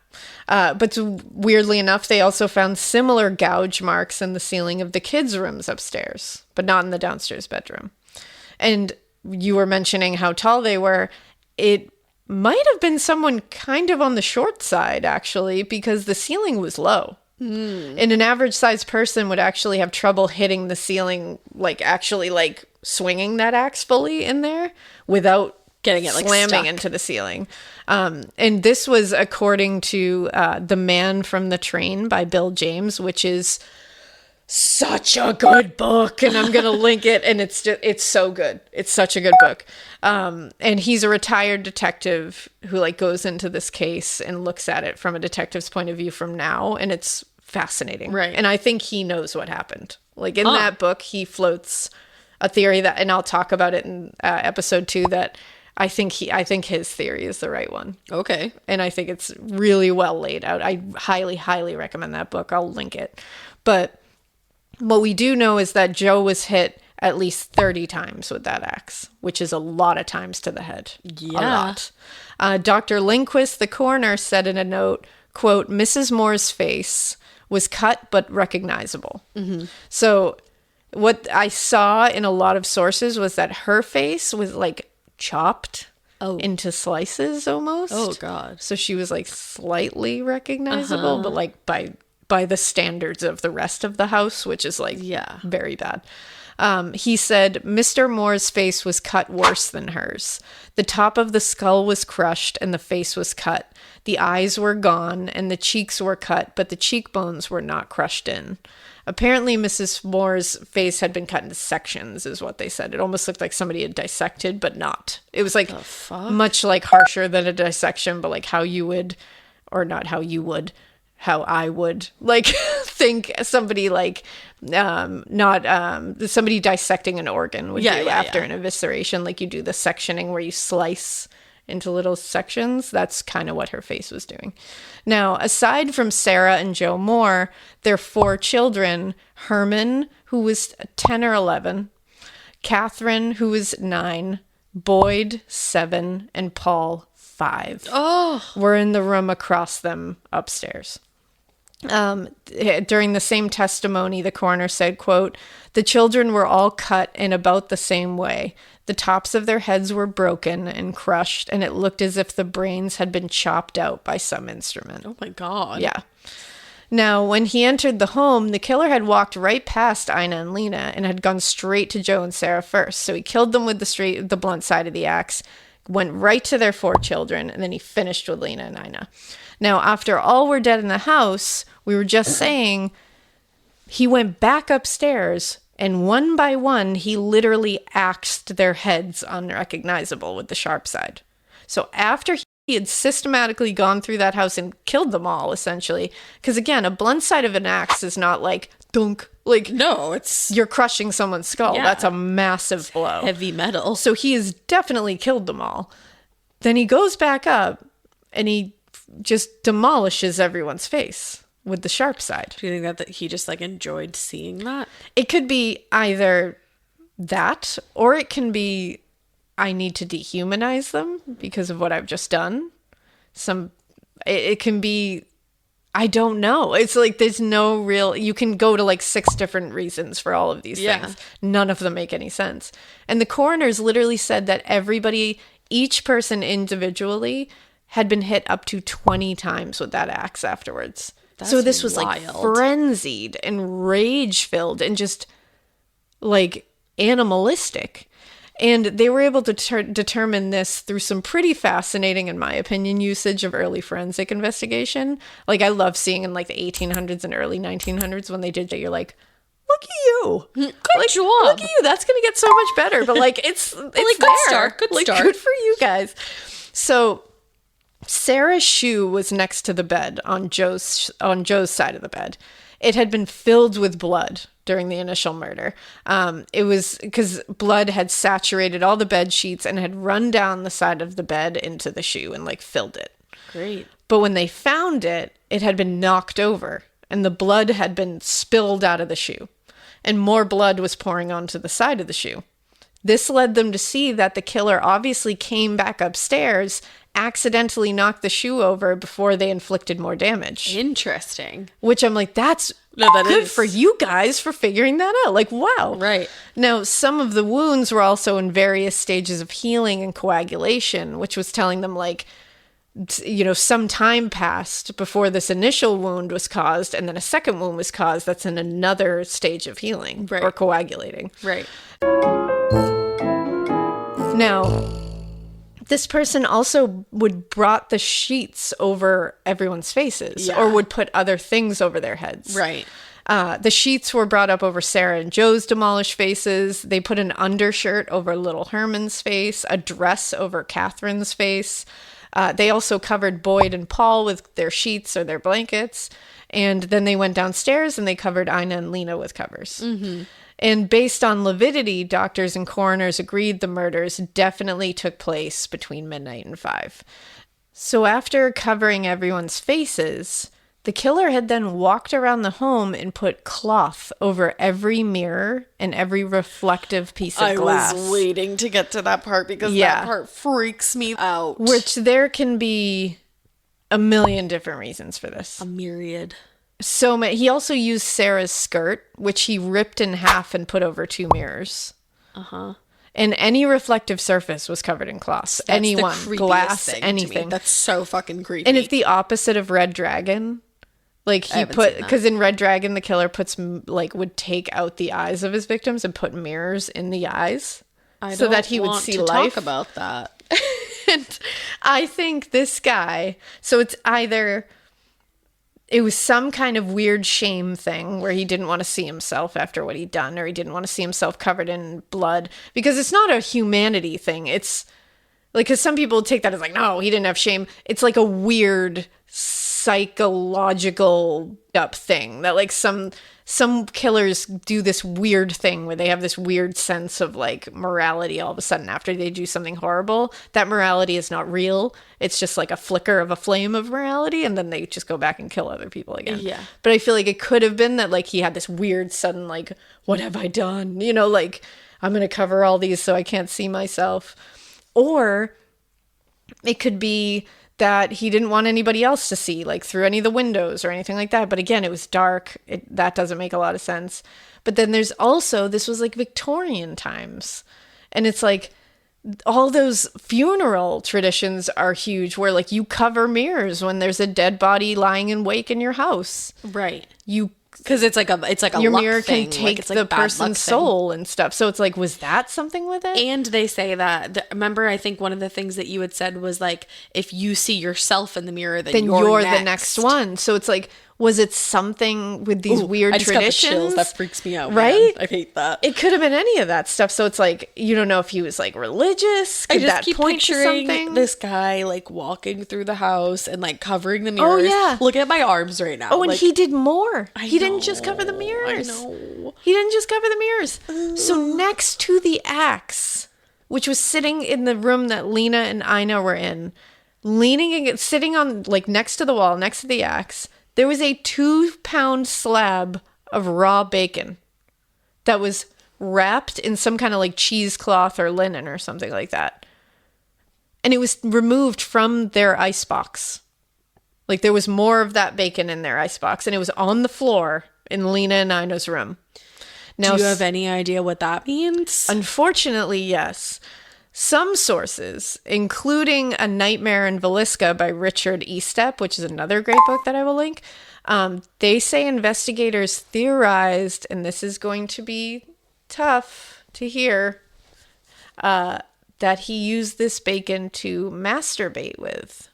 But weirdly enough, they also found similar gouge marks in the ceiling of the kids' rooms upstairs, but not in the downstairs bedroom. And you were mentioning how tall they were. It might have been someone kind of on the short side, actually, because the ceiling was low. And an average sized person would actually have trouble hitting the ceiling, swinging that axe fully in there without getting it slamming into the ceiling. And this was according to The Man from the Train by Bill James, which is such a good book, and I'm gonna link it, and it's so good. It's such a good book. And he's a retired detective who goes into this case and looks at it from a detective's point of view from now, and it's fascinating. Right. And I think he knows what happened. In that book, he floats a theory that, and I'll talk about it in episode 2, that I think his theory is the right one. Okay. And I think it's really well laid out. I highly, highly recommend that book. I'll link it. But what we do know is that Joe was hit at least 30 times with that axe, which is a lot of times to the head. Yeah. A lot. Dr. Lindquist, the coroner, said in a note, quote, Mrs. Moore's face was cut but recognizable. Mm-hmm. So what I saw in a lot of sources was that her face was chopped into slices almost. Oh, God. So she was slightly recognizable, but by the standards of the rest of the house, which is very bad. He said, Mr. Moore's face was cut worse than hers. The top of the skull was crushed and the face was cut. The eyes were gone and the cheeks were cut, but the cheekbones were not crushed in. Apparently, Mrs. Moore's face had been cut into sections, is what they said. It almost looked like somebody had dissected, but not. It was much harsher than a dissection, but how you would, or not how you would, how I would think somebody somebody dissecting an organ would do after an evisceration. You do the sectioning where you slice into little sections. That's kind of what her face was doing. Now, aside from Sarah and Joe Moore, their 4 children, Herman, who was 10 or 11, Catherine, who was 9, Boyd, 7, and Paul, 5, were in the room across them upstairs. During the same testimony, the coroner said, quote, the children were all cut in about the same way. The tops of their heads were broken and crushed, and it looked as if the brains had been chopped out by some instrument. Oh my God. Yeah. Now, when he entered the home, the killer had walked right past Ina and Lena and had gone straight to Joe and Sarah first. So he killed them with the blunt side of the axe, went right to their 4 children, and then he finished with Lena and Ina. Now, after all were dead in the house, we were just saying, he went back upstairs, and one by one, he literally axed their heads unrecognizable with the sharp side. So after he had systematically gone through that house and killed them all, essentially, because again, a blunt side of an axe is not dunk. Like, No, it's you're crushing someone's skull. Yeah. That's a massive blow. heavy metal. So he has definitely killed them all. Then he goes back up and he just demolishes everyone's face with the sharp side. Do you think that he just like enjoyed seeing that? It could be either that, or it can be I need to dehumanize them because of what I've just done. It can be, I don't know. It's like there's no real, you can go to like 6 different reasons for all of these things. None of them make any sense. And the coroners literally said that each person individually had been hit up to 20 times with that axe afterwards. So this was like frenzied and rage-filled and just like animalistic. And they were able to determine this through some pretty fascinating, in my opinion, usage of early forensic investigation. Like, I love seeing in like the 1800s and early 1900s when they did that, you're like, look at you. Good job. Look at you. That's going to get so much better. But like, it's like, there. good start. Good like, start. Good for you guys. So Sarah's shoe was next to the bed on Joe's side of the bed. It had been filled with blood during the initial murder. It was because blood had saturated all the bed sheets and had run down the side of the bed into the shoe and like filled it. Great. But when they found it, it had been knocked over and the blood had been spilled out of the shoe and more blood was pouring onto the side of the shoe. This led them to see that the killer obviously came back upstairs, accidentally knocked the shoe over before they inflicted more damage. Interesting. Which I'm like, that's good for you guys for figuring that out. Like, wow. Right. Now, some of the wounds were also in various stages of healing and coagulation, which was telling them, like, you know, some time passed before this initial wound was caused, and then a second wound was caused that's in another stage of healing or coagulating. Right. Now, this person also brought the sheets over everyone's faces or would put other things over their heads. Right. The sheets were brought up over Sarah and Joe's demolished faces. They put an undershirt over little Herman's face, a dress over Catherine's face. They also covered Boyd and Paul with their sheets or their blankets. And then they went downstairs and they covered Ina and Lena with covers. Mm-hmm. And based on lividity, doctors and coroners agreed the murders definitely took place between midnight and 5. So after covering everyone's faces, the killer had then walked around the home and put cloth over every mirror and every reflective piece of glass. I was waiting to get to that part because that part freaks me out. Which there can be a million different reasons for this. A myriad. So he also used Sarah's skirt, which he ripped in half and put over 2 mirrors. Uh-huh. And any reflective surface was covered in cloth. That's anyone, the glass, thing anything. That's so fucking creepy. And it's the opposite of Red Dragon. Like he put, because in Red Dragon, the killer would take out the eyes of his victims and put mirrors in the eyes so that he would see life. Talk about that. And I think this guy, so it's either it was some kind of weird shame thing where he didn't want to see himself after what he'd done, or he didn't want to see himself covered in blood, because it's not a humanity thing. It's like, because some people take that as like, no, he didn't have shame. It's like a weird psychological up thing that like some killers do this weird thing where they have this weird sense of like morality all of a sudden after they do something horrible. That morality is not real. It's just like a flicker of a flame of morality, and then they just go back and kill other people again. Yeah. But I feel like it could have been that like he had this weird sudden like, what have I done? You know, like I'm gonna cover all these so I can't see myself. Or it could be that he didn't want anybody else to see, like through any of the windows or anything like that. But again, it was dark. That doesn't make a lot of sense. But then there's also, this was like Victorian times. And it's like all those funeral traditions are huge where like you cover mirrors when there's a dead body lying in wake in your house. Right. Because it's like a your luck mirror thing. can take it's like the person's soul and stuff. So it's like, was that something with it? And they say that, remember, I think one of the things that you had said was like, if you see yourself in the mirror, then you're the next one. So it's like, Was it something with these weird I just got the traditions? chills. That freaks me out, right? Man. I hate that. It could have been any of that stuff. So it's like, you don't know if he was like religious. Could I just that keep point to picturing something? this guy like walking through the house and like covering the mirrors. yeah. Look at my arms right now. Oh, and like, he did more. I He didn't just cover the know, mirrors. I know. He didn't just cover the mirrors. So next to the axe, which was sitting in the room that Lena and Ina were in, sitting on like next to the wall, next to the axe, there was a 2-pound slab of raw bacon that was wrapped in some kind of like cheesecloth or linen or something like that. And it was removed from their icebox. Like there was more of that bacon in their icebox, and it was on the floor in Lena and Ina's room. Now, do you have any idea what that means? Unfortunately, yes. Some sources, including A Nightmare in Villisca by Richard Estep, which is another great book that I will link, they say investigators theorized, and this is going to be tough to hear, that he used this bacon to masturbate with,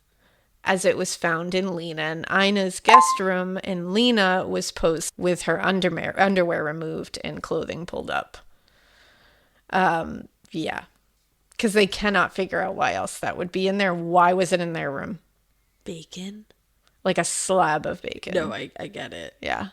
as it was found in Lena and Ina's guest room, and Lena was posed with her underwear removed and clothing pulled up. Yeah. Because they cannot figure out why else that would be in there. Why was it in their room? Bacon? Like a slab of bacon. No, I get it. Yeah.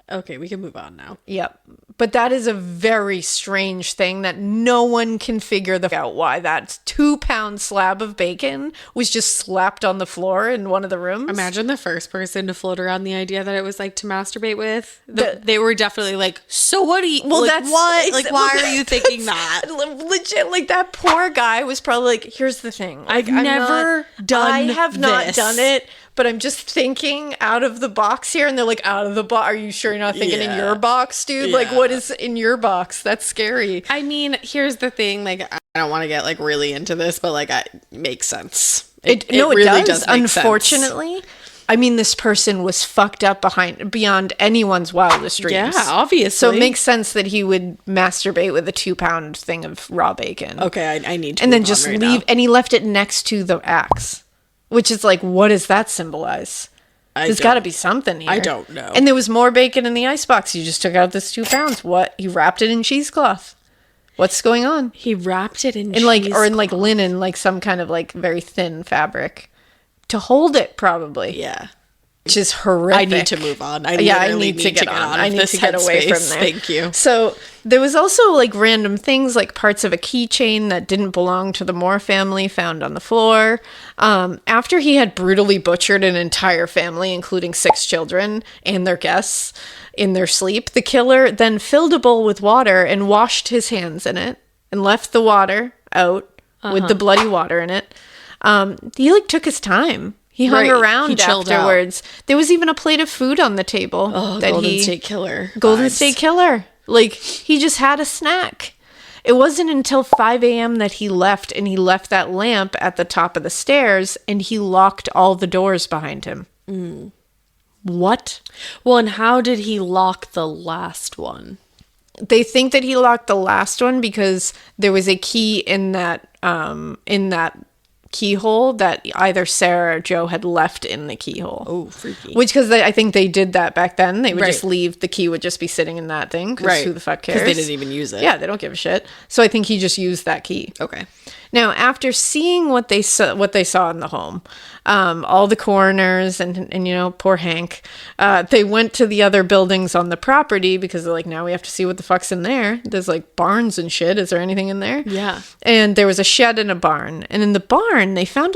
Okay, we can move on now. Yep. But that is a very strange thing that no one can figure out why that 2-pound slab of bacon was just slapped on the floor in one of the rooms. Imagine the first person to float around the idea that it was like to masturbate with. They were definitely like, so what do you, well, like, that's what? Like, why are you thinking that? Legit, like that poor guy was probably like, here's the thing. Like, I have not done it, but I'm just thinking out of the box here. And they're like, out of the box? Are you sure you're not thinking in your box, dude? Like, what is in your box? That's scary. I mean, here's the thing. Like, I don't want to get like really into this, but like, it makes sense. It really does make Unfortunately. sense. I mean, this person was fucked up beyond anyone's wildest dreams. Yeah, obviously. So it makes sense that he would masturbate with a 2-pound thing of raw bacon. Okay, I need to. And then just leave. Now. And he left it next to the axe, which is like, what does that symbolize? There's got to be something here. I don't know. And there was more bacon in the icebox. You just took out this 2 pounds. What? He wrapped it in cheesecloth. What's going on? He wrapped it in like, or in like linen, like some kind of like very thin fabric to hold it, probably. Yeah. Which is horrific. I need to move on. I need to get on. I need to get away from there. Thank you. So there was also like random things, like parts of a keychain that didn't belong to the Moore family found on the floor. After he had brutally butchered an entire family, including 6 children and their guests, in their sleep, the killer then filled a bowl with water and washed his hands in it and left the water out with the bloody water in it. He like took his time. He hung around afterwards. There was even a plate of food on the table. Oh, Golden State Killer. Golden State Killer. Like, he just had a snack. It wasn't until 5 a.m. that he left, and he left that lamp at the top of the stairs, and he locked all the doors behind him. What? Well, and how did he lock the last one? They think that he locked the last one because there was a key in that keyhole that either Sarah or Joe had left in the keyhole. Oh, freaky. Which, because I think they did that back then. They would just leave, the key would just be sitting in that thing, because who the fuck cares? Because they didn't even use it. Yeah, they don't give a shit. So I think he just used that key. Okay. Now, after seeing what they saw in the home, all the coroners and you know, poor Hank, they went to the other buildings on the property because they're like, now we have to see what the fuck's in there. There's like barns and shit. Is there anything in there? Yeah. And there was a shed and a barn. And in the barn, they found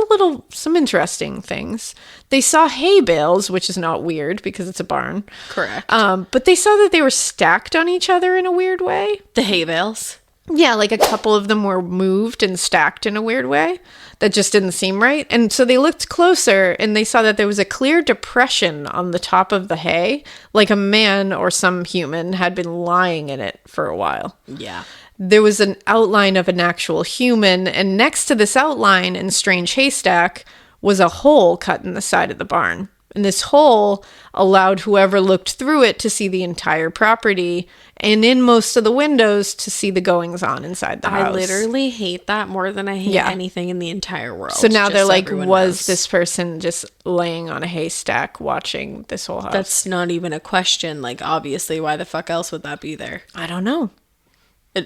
some interesting things. They saw hay bales, which is not weird because it's a barn. Correct. But they saw that they were stacked on each other in a weird way. The hay bales? Yeah, like a couple of them were moved and stacked in a weird way that just didn't seem right. And so they looked closer and they saw that there was a clear depression on the top of the hay, like a man or some human had been lying in it for a while. Yeah. There was an outline of an actual human, and next to this outline in strange haystack was a hole cut in the side of the barn. And this hole allowed whoever looked through it to see the entire property, and in most of the windows to see the goings on inside the house. I literally hate that more than I hate anything in the entire world. So now they're so like, everyone was knows. this person just laying on a haystack watching this whole house? That's not even a question. Like, obviously, why the fuck else would that be there? I don't know.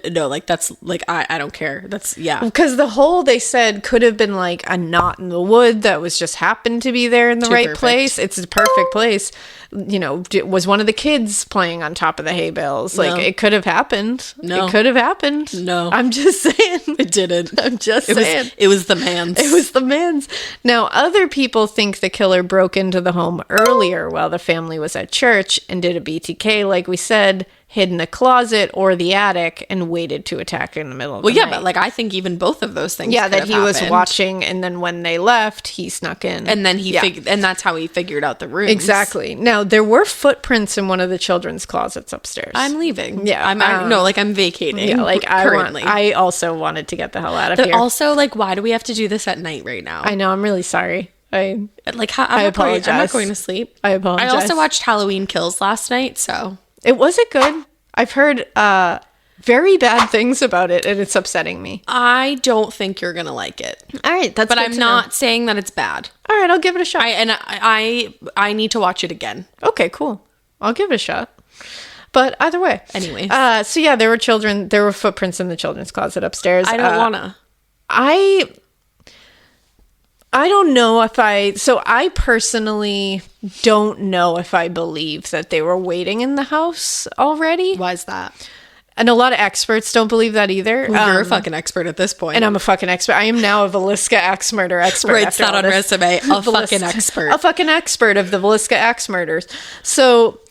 No, like, that's, like, I don't care. That's, yeah. Because the hole, they said, could have been like a knot in the wood that was just happened to be there in the right place. It's a perfect place. You know, was one of the kids playing on top of the hay bales? Like, it could have happened. No. It could have happened. No. I'm just saying. It didn't. I'm just saying. It was the man's. It was the man's. Now, other people think the killer broke into the home earlier while the family was at church and did a BTK, like we said, hid in a closet or the attic and waited to attack in the middle of the night. But like, I think even both of those things. Yeah, could that have he was happened. watching, and then when they left, he snuck in. And then and that's how he figured out the rooms. Exactly. Now, there were footprints in one of the children's closets upstairs. I'm leaving. Yeah. I'm vacating. Yeah, like currently. I also wanted to get the hell out of But here. also, like, why do we have to do this at night right now? I know, I'm really sorry. I'm apologize. not going to sleep. I apologize. I also watched Halloween Kills last night, so. It wasn't good. I've heard very bad things about it, and it's upsetting me. I don't think you're gonna like it. All right, that's. But good I'm to not know. saying that it's bad. All right, I'll give it a shot. I need to watch it again. Okay, cool. I'll give it a shot. But either way, anyways. So yeah, there were footprints in the children's closet upstairs. I don't wanna. I don't know if I personally don't know if I believe that they were waiting in the house already. Why is that? And a lot of experts don't believe that either. You're a fucking expert at this point. And I'm a fucking expert. I am now a Villisca Axe Murder expert. Writes that on resume. A fucking expert. A fucking expert of the Villisca Axe Murders. So,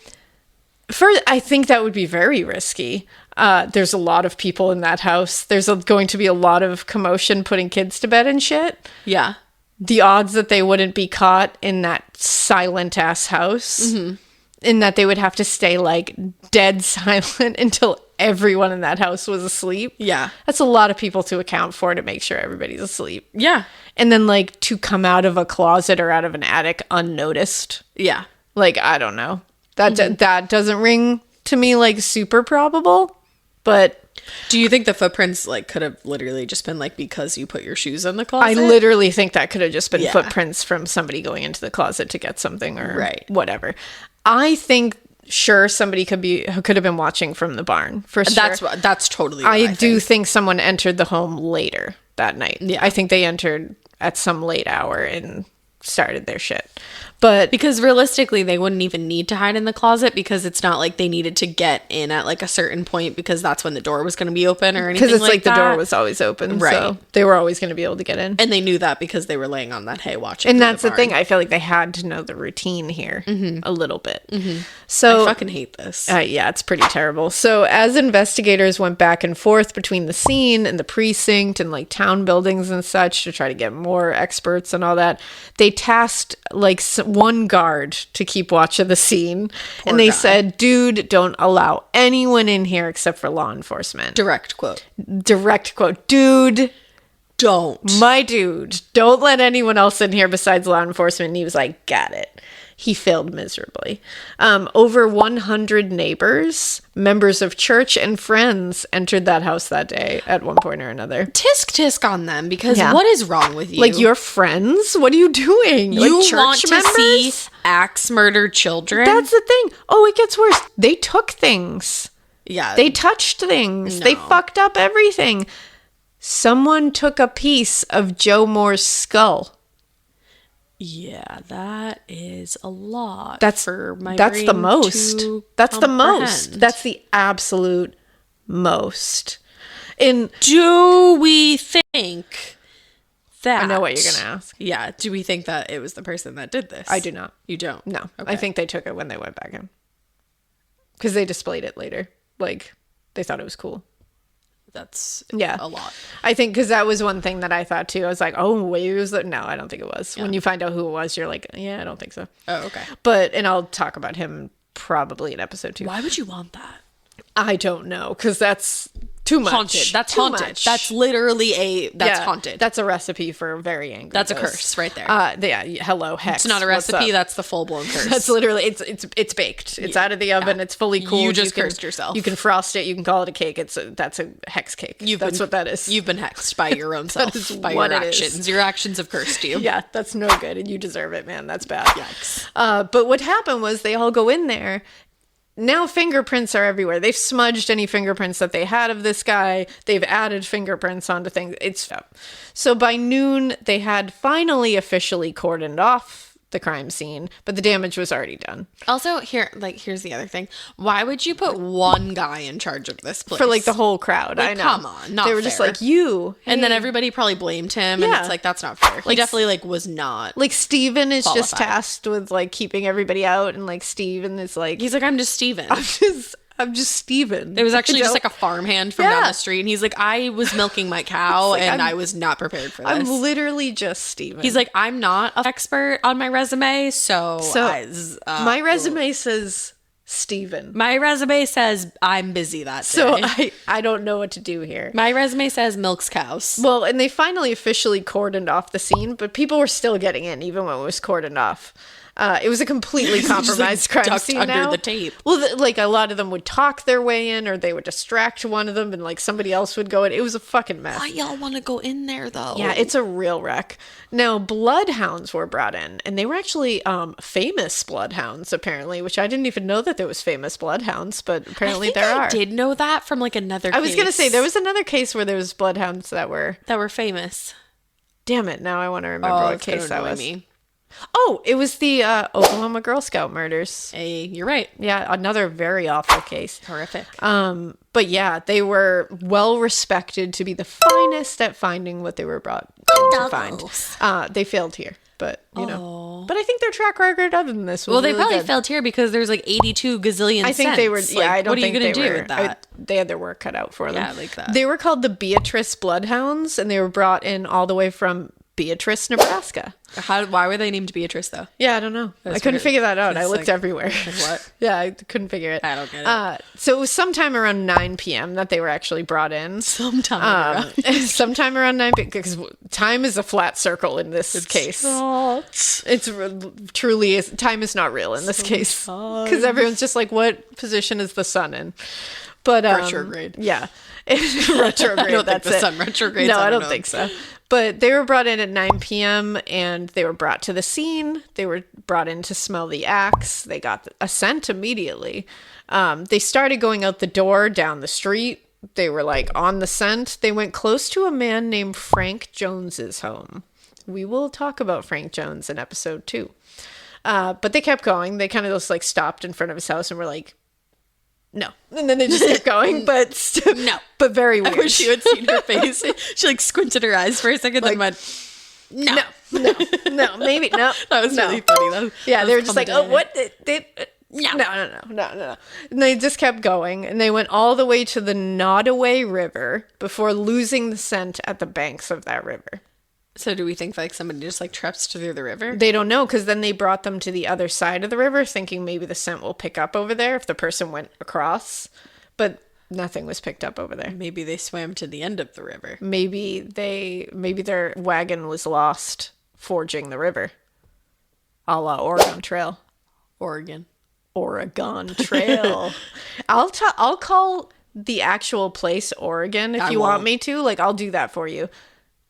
I think that would be very risky. There's a lot of people in that house. There's going to be a lot of commotion putting kids to bed and shit. Yeah. The odds that they wouldn't be caught in that silent ass house, in that they would have to stay like dead silent until everyone in that house was asleep. Yeah. That's a lot of people to account for to make sure everybody's asleep. Yeah. And then like to come out of a closet or out of an attic unnoticed. Yeah. Like, I don't know. That doesn't ring to me like super probable, but do you think the footprints like could have literally just been like because you put your shoes in the closet? I literally think that could have just been footprints from somebody going into the closet to get something or whatever. I think somebody could have been watching from the barn for sure. That's totally what I do think someone entered the home later that night. Yeah. I think they entered at some late hour and started their shit. But because realistically they wouldn't even need to hide in the closet because it's not like they needed to get in at like a certain point because that's when the door was going to be open or anything, because it's like the door was always open, right? So they were always going to be able to get in, and they knew that because they were laying on that hay watching. And that's the thing, I feel like they had to know the routine here a little bit. So I fucking hate this. Yeah, it's pretty terrible. So as investigators went back and forth between the scene and the precinct and like town buildings and such to try to get more experts and all that, they tasked like one guard to keep watch of the scene. Poor and they said, dude, don't allow anyone in here except for law enforcement. Direct quote. Dude, don't. My dude, don't let anyone else in here besides law enforcement. And he was like, got it. He failed miserably. Over 100 neighbors, members of church, and friends entered that house that day at one point or another. Tisk on them, because what is wrong with you? Like, your friends? What are you doing? You like, church want to members? see axe murder children? That's the thing. Oh, it gets worse. They took things. Yeah. They touched things. No. They fucked up everything. Someone took a piece of Joe Moore's skull. Yeah, that is a lot. That's for my that's brain the most. to That's the comprehend. most. That's the absolute most. Do we think that? I know what you're gonna ask. Yeah. Do we think that it was the person that did this? I do not. You don't? No. Okay. I think they took it when they went back in. Because they displayed it later. Like, they thought it was cool. That's a lot. I think because that was one thing that I thought too. I was like, oh, wait, was that? No, I don't think it was. Yeah. When you find out who it was, you're like, yeah, I don't think so. Oh, okay. And I'll talk about him probably in episode 2. Why would you want that? I don't know, because that's Too much. Haunted. That's Too haunted. much. That's literally that's Yeah, haunted. That's a recipe for a very angry That's a ghost. curse right there. Hello, hex. It's not a What's recipe. up? That's the full blown curse. That's literally it's baked. It's out of the oven. It's fully cooled. You just can- cursed yourself. You can frost it. You can call it a cake. That's a hex cake. That's what that is. You've been hexed by your own self, is by what your it is. actions. Your actions have cursed you. Yeah, that's no good, and you deserve it, man. That's bad. Yikes. But what happened was they all go in there. Now fingerprints are everywhere. They've smudged any fingerprints that they had of this guy. They've added fingerprints onto things. So by noon, they had finally officially cordoned off the crime scene, but the damage was already done. Also, here's the other thing. Why would you put one guy in charge of this place? For like the whole crowd. Like, I know. come on, not They were just fair. like, you. And then hey. everybody probably blamed him, and Yeah. it's like, that's not fair. He definitely like was not. Like Steven is just qualified. tasked with like keeping everybody out, and like Steven is like, He's like, I'm just Steven. I'm just Steven. It was actually You just know? like a farmhand from down the street, and he's like, I was milking my cow, like, and I'm- I was not prepared for this. I'm literally just Steven. He's like, I'm not an expert on my resume, so my resume says Steven. my resume says I'm busy that day. So I don't know what to do here. My resume says milks cows. Well, and they finally officially cordoned off the scene, but people were still getting in even when it was cordoned off. It was a completely compromised crime ducked scene under now. the tape. Well, like a lot of them would talk their way in, or they would distract one of them, and like somebody else would go in. It was a fucking mess. Why y'all want to go in there though? Yeah, it's a real wreck. Now, bloodhounds were brought in, and they were actually famous bloodhounds, apparently, which I didn't even know that there was famous bloodhounds, but apparently there are. I did know that from like another I was going to case say, there was another case where there was bloodhounds that were... famous. Damn it, now I want to remember what case that was. Me. Oh, it was the Oklahoma Girl Scout murders. Hey, you're right. Yeah, another very awful case. Horrific. But yeah, they were well respected to be the finest at finding what they were brought in to find. They failed here, but you know. But I think their track record other than this was Well, they really probably good. failed here because there's like 82 gazillion I think they were. cents. Yeah, Like, I don't what are you think gonna they do were. with that? They had their work cut out for them. Yeah, like that. They were called the Beatrice Bloodhounds, and they were brought in all the way from Beatrice, Nebraska. Why were they named Beatrice though? Yeah, I don't know. I That's couldn't weird. figure that out. It's I looked like- everywhere. What? Yeah, I couldn't figure it. I don't get it. So it was sometime around 9 p.m. that they were actually brought in. Sometime Sometime around 9 p.m. because time is a flat circle in this case. It's truly is. Time is not real in this case because everyone's just like, what position is the sun in? But Retrograde. Yeah, retrograde. I don't think that's the it. sun retrogrades. No, I don't know. think so. But they were brought in at 9 p.m. and they were brought to the scene. They were brought in to smell the axe. They got a scent immediately. They started going out the door down the street. They were like on the scent. They went close to a man named Frank Jones's home. We will talk about Frank Jones in episode 2. But they kept going. They kind of just like stopped in front of his house and were like, no. And then they just kept going, but No. But very weird. I wish you had seen her face. She like squinted her eyes for a second, then went, no. No, maybe no. That was no. really funny though. Yeah, That they were was just like, comedy. oh, what? No. And they just kept going, and they went all the way to the Nottoway River before losing the scent at the banks of that river. So do we think like somebody just like treps through the river? They don't know, because then they brought them to the other side of the river, thinking maybe the scent will pick up over there if the person went across. But nothing was picked up over there. Maybe they swam to the end of the river. Maybe their wagon was lost forging the river. A la Oregon Trail. Oregon Trail. I'll call the actual place Oregon if you want me to. Like, I'll do that for you.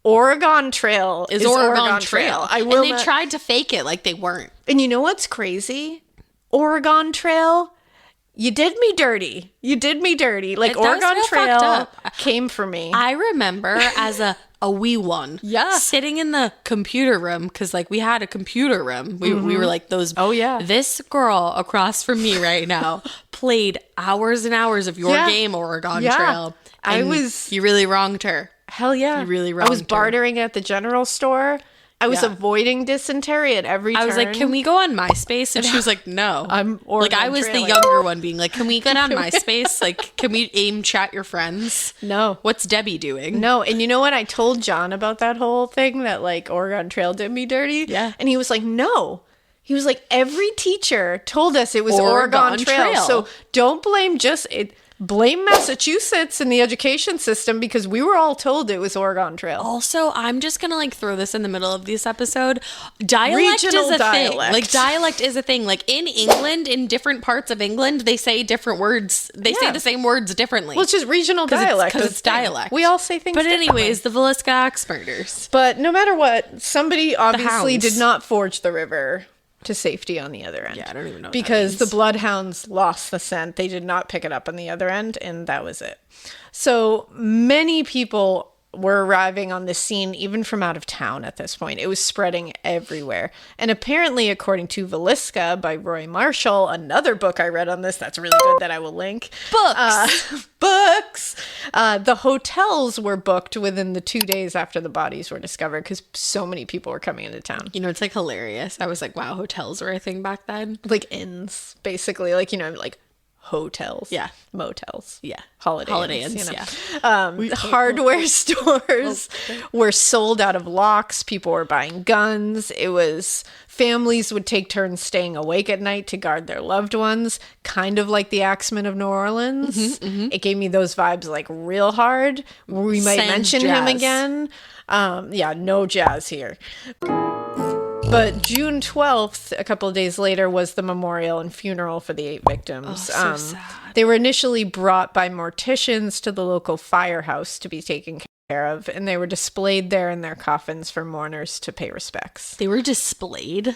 Oregon Trail is Oregon Trail. I will. And they tried to fake it like they weren't. And you know what's crazy? Oregon Trail. You did me dirty. Like, That was Oregon real Trail fucked up. came for me. I remember as a wee one, sitting in the computer room, because like we had a computer room. We were like those. Oh, yeah. This girl across from me right now played hours and hours of your Yeah. game, Oregon Yeah. Trail. And you really wronged her. Hell yeah. You really I was wronged her. bartering at the general store. I was avoiding dysentery at every turn. I was like, can we go on MySpace? And she was like, no. I'm like, I Oregon was the trailing. younger one being like, can we get on MySpace? Like, can we aim chat your friends? No. What's Debbie doing? No, and you know what? I told John about that whole thing that like Oregon Trail did me dirty. Yeah. And he was like, no. He was like, every teacher told us it was Oregon Trail. So don't blame just it. blame Massachusetts and the education system because we were all told it was Oregon Trail. Also, I'm just gonna like throw this in the middle of this episode. Dialect Regional is a dialect. thing. Like dialect is a thing. Like in England, in different parts of England, they say different words. They say the same words differently. Well, it's just regional dialect. Because it's dialect. We all say things But differently. anyways, the Villisca Axe Murders. But no matter what, somebody obviously hounds. did not forge the river to safety on the other end. Yeah, I don't even know what that because the means. Bloodhounds lost the scent. They did not pick it up on the other end, and that was it. So many people were arriving on the scene, even from out of town at this point. It was spreading everywhere. And apparently, according to Villisca by Roy Marshall, another book I read on this that's really good that I will link. Books! The hotels were booked within the 2 days after the bodies were discovered because so many people were coming into town. You know, it's like hilarious. I was like, wow, hotels were a thing back then. Like inns, basically. Like, you know, like hotels. Yeah. Motels. Yeah. Holiday inns, you know. yeah. Hardware stores were sold out of locks. People were buying guns. It was families would take turns staying awake at night to guard their loved ones, kind of like the Axemen of New Orleans. It gave me those vibes like real hard. We might Sans mention him jazz. again. Yeah, no jazz here. But June 12th, a couple of days later, was the memorial and funeral for the 8 victims. Oh, so sad. They were initially brought by morticians to the local firehouse to be taken care of, and they were displayed there in their coffins for mourners to pay respects. They were displayed.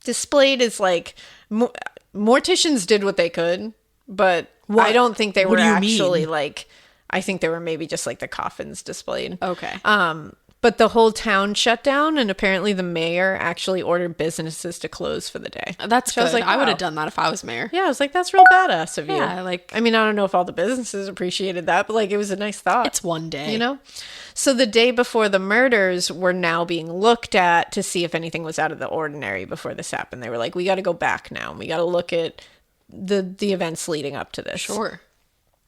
Displayed is like, morticians did what they could, but I don't think they What were do you actually mean? like, I think they were maybe just like the coffins displayed. Okay. But the whole town shut down, and apparently the mayor actually ordered businesses to close for the day. That's So good. I would wow. have done that if I was mayor. Yeah, I was like, that's real badass of you. Yeah, like- I mean, I don't know if all the businesses appreciated that, but like, it was a nice thought. It's one day. You know? So the day before the murders were now being looked at to see if anything was out of the ordinary before this happened. They were like, we got to go back now. We got to look at the events leading up to this. Sure.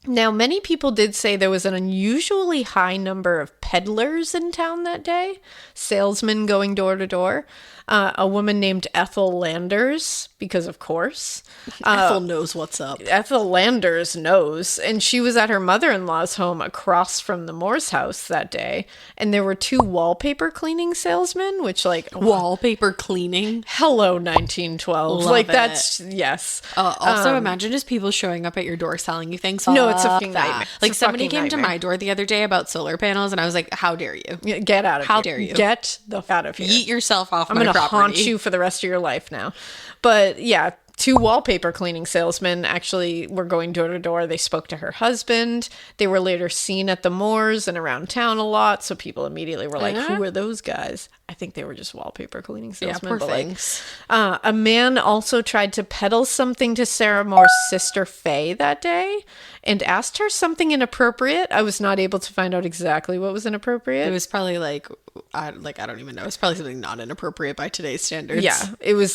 Now, many people did say there was an unusually high number of peddlers in town that day, salesmen going door to door. A woman named Ethel Landers, because of course. Ethel knows what's up. Ethel Landers knows, and she was at her mother-in-law's home across from the Moore's house that day, and there were 2 wallpaper cleaning salesmen, which like Wallpaper cleaning. hello 1912, Love like it. that's yes. Also, imagine just people showing up at your door selling you things. No, it's a Fuck fucking that. nightmare. It's Like a somebody fucking came to nightmare. my door the other day about solar panels, and I was like, "How dare you? Get out of How here. dare you. Get the f out of here. Yeet yourself off I'm my gonna property." haunt you for the rest of your life now. But yeah, 2 wallpaper cleaning salesmen actually were going door to door. They spoke to her husband. They were later seen at the Moors and around town a lot. So people immediately were like, who are those guys? I think they were just wallpaper cleaning salesmen. poor but like, things. a man also tried to peddle something to Sarah Moore's sister Faye that day and asked her something inappropriate. I was not able to find out exactly what was inappropriate. It was probably like I don't even know. It's probably something not inappropriate by today's standards. Yeah, it was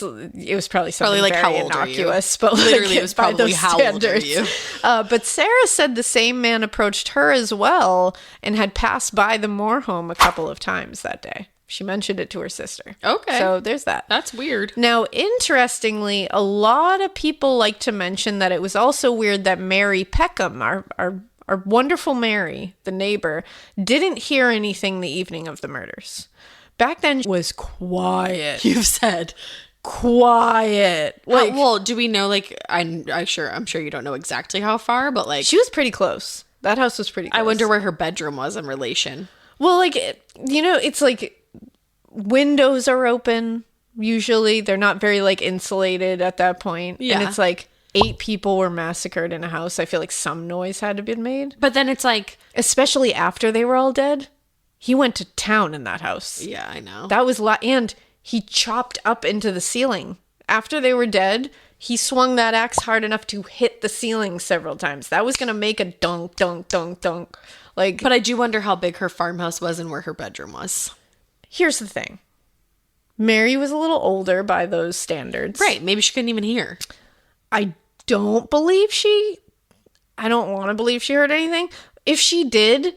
probably something like, very how old are you? innocuous, but Literally, like, it was by probably those how old are standards. you? But Sarah said the same man approached her as well and had passed by the Moore home a couple of times that day. She mentioned it to her sister. Okay. So there's that. That's weird. Now, interestingly, a lot of people like to mention that it was also weird that Mary Peckham, our wonderful Mary, the neighbor, didn't hear anything the evening of the murders. Back then, it was quiet. You've said. Quiet. Like, Well, do we know? Like, I'm sure you don't know exactly how far, but like, she was pretty close. That house was pretty close. I wonder where her bedroom was in relation. Well, like, it's like windows are open. Usually they're not very like insulated at that point. Yeah. And it's like 8 people were massacred in a house. I feel like some noise had to be made. But then it's like, Especially after they were all dead. He went to town in that house. yeah, I know. That was and he chopped up into the ceiling. After they were dead, he swung that axe hard enough to hit the ceiling several times. That was going to make a dunk, dunk, dunk, dunk. Like, But I do wonder how big her farmhouse was and where her bedroom was. here's the thing. Mary was a little older by those standards. Right. Maybe she couldn't even hear. I don't want to believe she heard anything. If she did,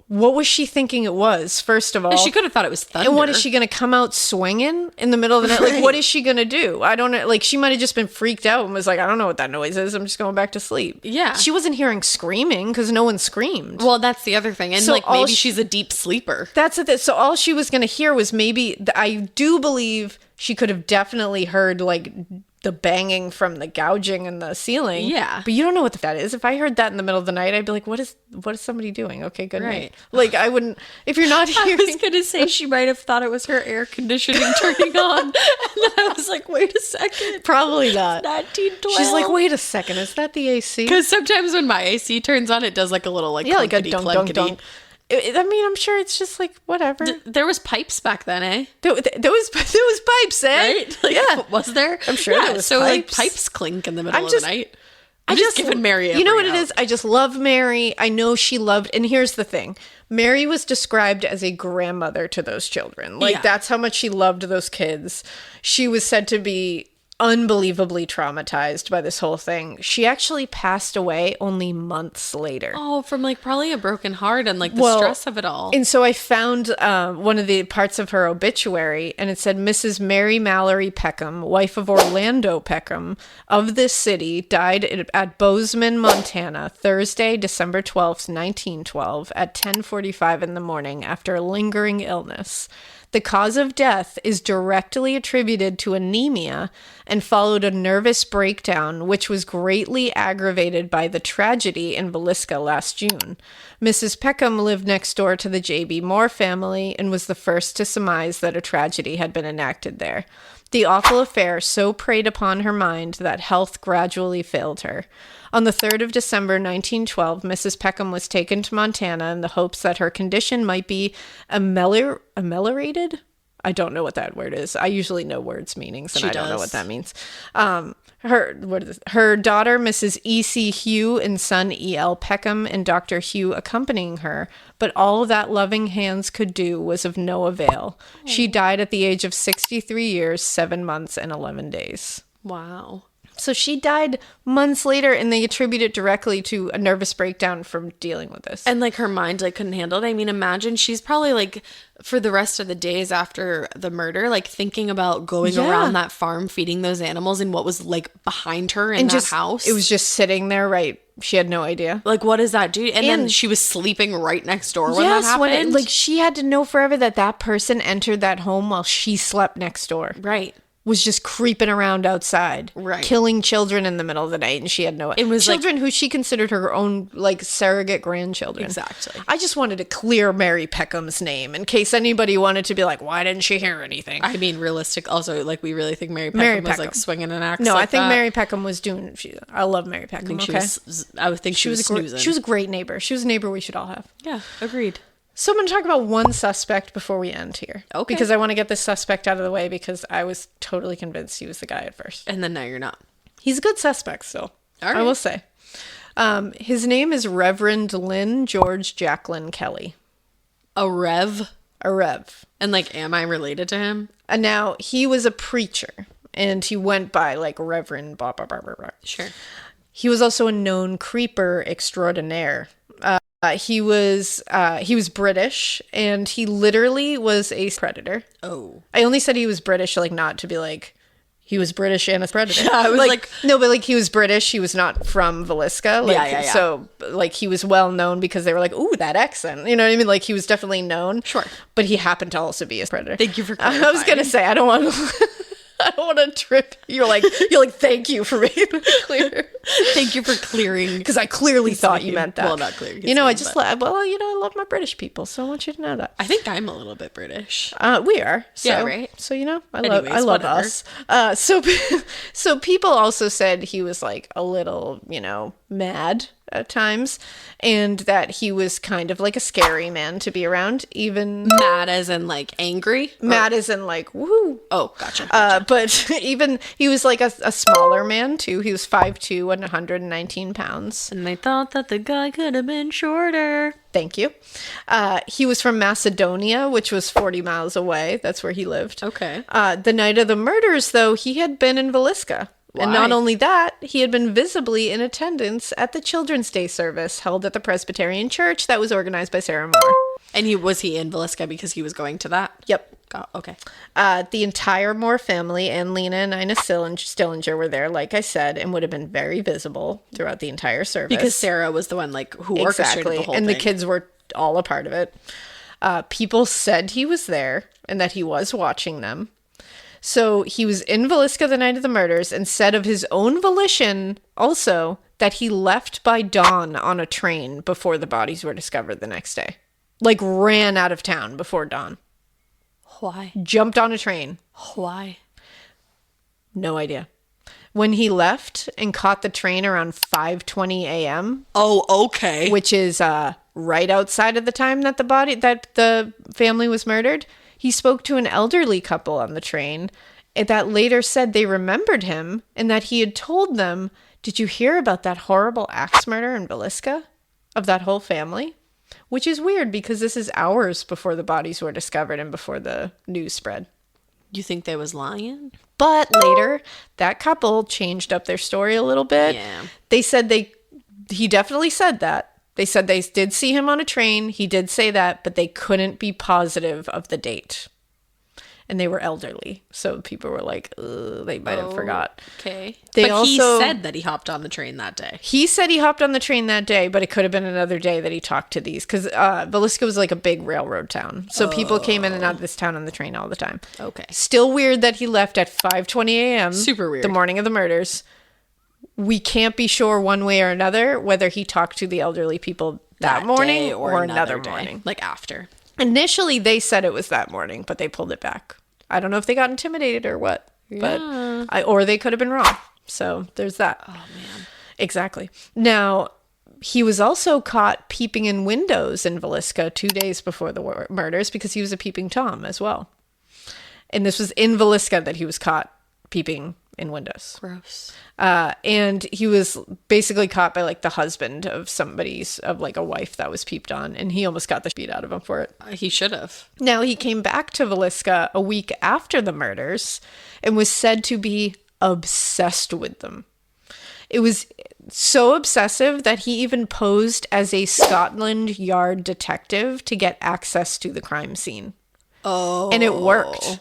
what was she thinking it was, first of all? She could have thought it was thunder. And what is she going to come out swinging in the middle of the night? Like, what is she going to do? I don't know. Like, she might have just been freaked out and was like, I don't know what that noise is. I'm just going back to sleep. Yeah. She wasn't hearing screaming because no one screamed. Well, that's the other thing. And So like, maybe she's a deep sleeper. That's it. So all she was going to hear was maybe, I do believe she could have definitely heard like the banging from the gouging in the ceiling. Yeah. But you don't know what that is. If I heard that in the middle of the night, I'd be like, what is somebody doing? Okay, good Right. night. Like, I wouldn't, if you're not I hearing. was going to say she might have thought it was her air conditioning turning on. And then I was like, wait a second. Probably not. 1912. She's like, wait a second, is that the AC? Because sometimes when my AC turns on, it does like a little like Yeah, like a clunkety, dunk, dunk, clunkety. dunk. I mean, I'm sure it's just like, whatever. There was pipes back then, eh? There was pipes, eh? Right? Like, yeah. Was there? I'm sure there was so pipes. like pipes clink in the middle I'm of just- the night. I'm just giving Mary You know what every it out. is? I just love Mary. I know she loved, and here's the thing. Mary was described as a grandmother to those children. Like, Yeah. that's how much she loved those kids. She was said to be unbelievably traumatized by this whole thing. She actually passed away only months later. Oh, from like probably a broken heart and like the stress of it all. And so I found one of the parts of her obituary, and it said, Mrs. Mary Mallory Peckham, wife of Orlando Peckham, of this city, died at Bozeman, Montana, Thursday, December 12th, 1912, at 10:45 in the morning after a lingering illness. The cause of death is directly attributed to anemia and followed a nervous breakdown, which was greatly aggravated by the tragedy in Villisca last June. Mrs. Peckham lived next door to the J.B. Moore family and was the first to surmise that a tragedy had been enacted there. The awful affair so preyed upon her mind that health gradually failed her. On the 3rd of December 1912, Mrs. Peckham was taken to Montana in the hopes that her condition might be ameliorated? I don't know what that word is. I usually know words' meanings, and I don't know what that means. Her daughter, Mrs. E.C. Hugh, and son E.L. Peckham, and Dr. Hugh accompanying her, but all that loving hands could do was of no avail. She died at the age of 63 years, 7 months, and 11 days. Wow. So she died months later, and they attribute it directly to a nervous breakdown from dealing with this. And like her mind like couldn't handle it. I mean, imagine she's probably like for the rest of the days after the murder, like thinking about going around that farm feeding those animals and what was like behind her in that house. It was just sitting there, right? She had no idea. Like, what does that do? And then she was sleeping right next door when that happened. When like she had to know forever that person entered that home while she slept next door. Right. Was just creeping around outside, right, killing children in the middle of the night, and she had no. It was children who she considered her own like surrogate grandchildren. Exactly. I just wanted to clear Mary Peckham's name in case anybody wanted to be like, why didn't she hear anything? I mean, realistic. Also, like we really think Mary Peckham was like swinging an axe. No, like I think that. Mary Peckham was doing. I love Mary Peckham. I would think she was snoozing. She was a great neighbor. She was a neighbor we should all have. Yeah, agreed. So I'm going to talk about one suspect before we end here. Okay. Because I want to get this suspect out of the way because I was totally convinced he was the guy at first. And then now you're not. He's a good suspect still. All right. I will say. His name is Reverend Lynn George Jacqueline Kelly. A Rev? A Rev. And like, am I related to him? And now, he was a preacher. And he went by like Reverend blah, blah, blah, blah, blah. Sure. He was also a known creeper extraordinaire. He was British, and he literally was a predator. Oh. I only said he was British, like, not to be like, he was British and a predator. Yeah, I was like no, but like, he was British. He was not from Villisca. Like, yeah. So, like, he was well known because they were like, ooh, that accent. You know what I mean? Like, he was definitely known. Sure. But he happened to also be a predator. Thank you for clarifying. I was going to say, I don't want to trip. You're like, thank you for making it clear. Thank you for clearing. Because I clearly thought you meant that. Well, not clearing. You know, I love my British people, so I want you to know that. I think I'm a little bit British. We are. So, yeah, right. So, you know, I Anyways, love whatever. us. So people also said he was like a little, you know, mad at times, and that he was kind of like a scary man to be around. Even mad as in like angry. Mad as in like woo. Oh, gotcha. But even he was like a smaller man too. He was 5'2" and 119 pounds. And they thought that the guy could have been shorter. Thank you. He was from Macedonia, which was 40 miles away. That's where he lived. Okay. The night of the murders, though, he had been in Villisca And not only that, he had been visibly in attendance at the Children's Day service held at the Presbyterian Church that was organized by Sarah Moore. And was he in Villisca because he was going to that? Yep. Okay. The entire Moore family and Lena and Ina Stillinger were there, like I said, and would have been very visible throughout the entire service. Because Sarah was the one who orchestrated the whole and thing. the kids were all a part of it. People said he was there and that he was watching them. So he was in Villisca the night of the murders and said of his own volition also that he left by dawn on a train before the bodies were discovered the next day. Like ran out of town before dawn. Why? Jumped on a train. Why? No idea. When he left and caught the train around 5:20 a.m. Oh, okay. Which is right outside of the time that the family was murdered, he spoke to an elderly couple on the train that later said they remembered him and that he had told them, "Did you hear about that horrible axe murder in Villisca of that whole family?" Which is weird because this is hours before the bodies were discovered and before the news spread. You think they was lying? But later, that couple changed up their story a little bit. Yeah. They said he definitely said that. They said they did see him on a train. He did say that, but they couldn't be positive of the date. And they were elderly. So people were like, they might have forgot. Okay. He said that he hopped on the train that day. He said he hopped on the train that day, but it could have been another day that he talked to these. Because Villisca was like a big railroad town. So people came in and out of this town on the train all the time. Okay. Still weird that he left at 5:20 a.m. Super weird. The morning of the murders. We can't be sure one way or another whether he talked to the elderly people that morning or another morning. Like after. Initially, they said it was that morning, but they pulled it back. I don't know if they got intimidated or what, but or they could have been wrong. So there's that. Oh, man. Exactly. Now, he was also caught peeping in windows in Villisca 2 days before the murders because he was a peeping Tom as well. And this was in Villisca that he was caught peeping in windows. Gross. And he was basically caught by like the husband of like a wife that was peeped on, and he almost got the beat out of him for it. He should have. Now he came back to Villisca a week after the murders and was said to be obsessed with them. It was so obsessive that he even posed as a Scotland Yard detective to get access to the crime scene. Oh. And it worked.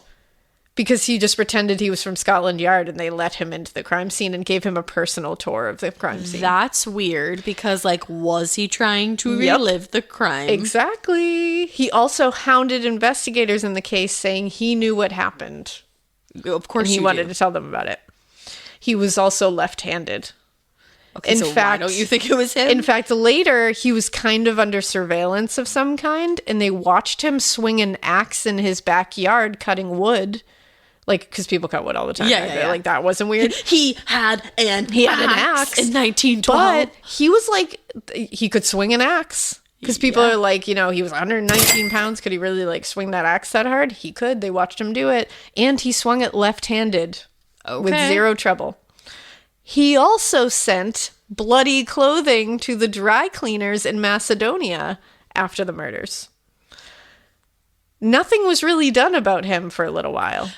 Because he just pretended he was from Scotland Yard and they let him into the crime scene and gave him a personal tour of the crime scene. That's weird because, like, was he trying to relive the crime? Exactly. He also hounded investigators in the case saying he knew what happened. Of course, and he wanted to tell them about it. He was also left-handed. Okay, so why don't you think it was him? In fact, later, he was kind of under surveillance of some kind, and they watched him swing an axe in his backyard cutting wood. Like, because people cut wood all the time. Yeah. Like, that wasn't weird. He had an axe in 1912. But he was like, he could swing an axe. Because people are like, he was 119 pounds. Could he really, like, swing that axe that hard? He could. They watched him do it. And he swung it left-handed with zero trouble. He also sent bloody clothing to the dry cleaners in Macedonia after the murders. Nothing was really done about him for a little while.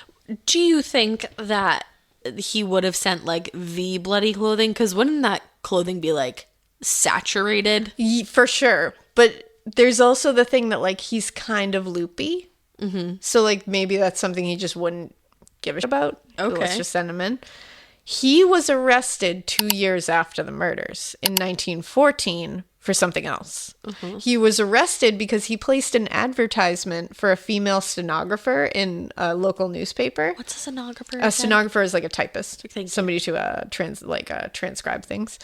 Do you think that he would have sent, like, the bloody clothing? Because wouldn't that clothing be, like, saturated? For sure. But there's also the thing that, like, he's kind of loopy. Mm-hmm. So, like, maybe that's something he just wouldn't give a shit about. Okay. So let's just send him in. He was arrested 2 years after the murders in 1914 for something else. Mm-hmm. He was arrested because he placed an advertisement for a female stenographer in a local newspaper. What's a stenographer? A stenographer is like a typist. Thank somebody you. to transcribe things.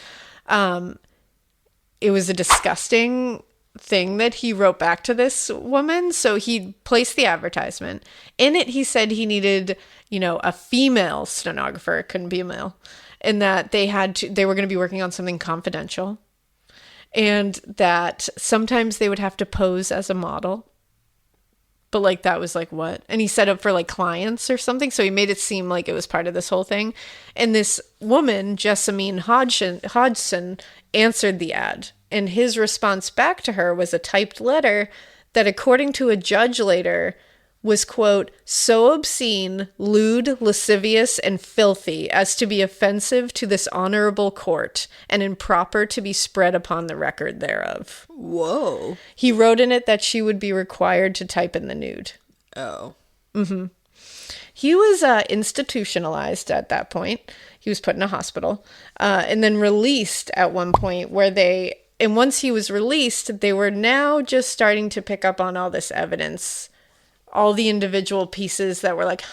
It was a disgusting thing that he wrote back to this woman. So he placed the advertisement. In it, he said he needed, a female stenographer. It couldn't be a male. And that they were going to be working on something confidential. And that sometimes they would have to pose as a model. But, like, that was, like, what? And he set up for, like, clients or something. So he made it seem like it was part of this whole thing. And this woman, Jessamine Hodgson, answered the ad. And his response back to her was a typed letter that, according to a judge later, was, quote, so obscene, lewd, lascivious, and filthy as to be offensive to this honorable court and improper to be spread upon the record thereof. Whoa. He wrote in it that she would be required to type in the nude. Oh. Mm-hmm. He was institutionalized at that point. He was put in a hospital and then released at one point and once he was released, they were now just starting to pick up on all this evidence, all the individual pieces that were like,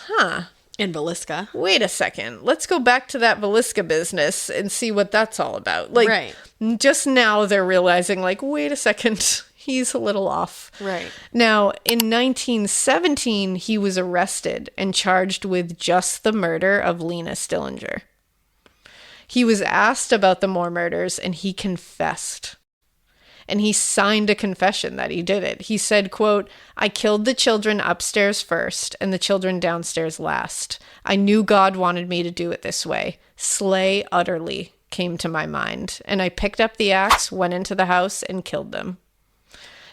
in Villisca. Wait a second. Let's go back to that Villisca business and see what that's all about. Like, right. Just now they're realizing, like, wait a second, he's a little off. Right. Now, in 1917, he was arrested and charged with just the murder of Lena Stillinger. He was asked about the Moore murders, and he confessed. And he signed a confession that he did it. He said, quote, I killed the children upstairs first and the children downstairs last. I knew God wanted me to do it this way. Slay utterly came to my mind. And I picked up the axe, went into the house, and killed them.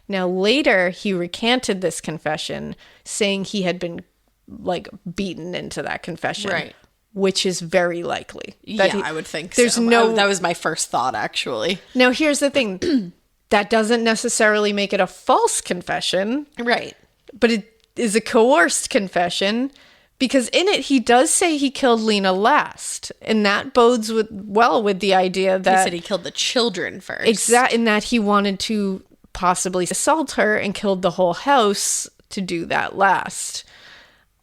Now, later, he recanted this confession, saying he had been, like, beaten into that confession. Right. Which is very likely. I would think so. That was my first thought, actually. Now, here's the thing. That doesn't necessarily make it a false confession. Right. But it is a coerced confession because in it, he does say he killed Lena last. And that bodes well with the idea that... He said he killed the children first. Exactly. In that he wanted to possibly assault her and killed the whole house to do that last.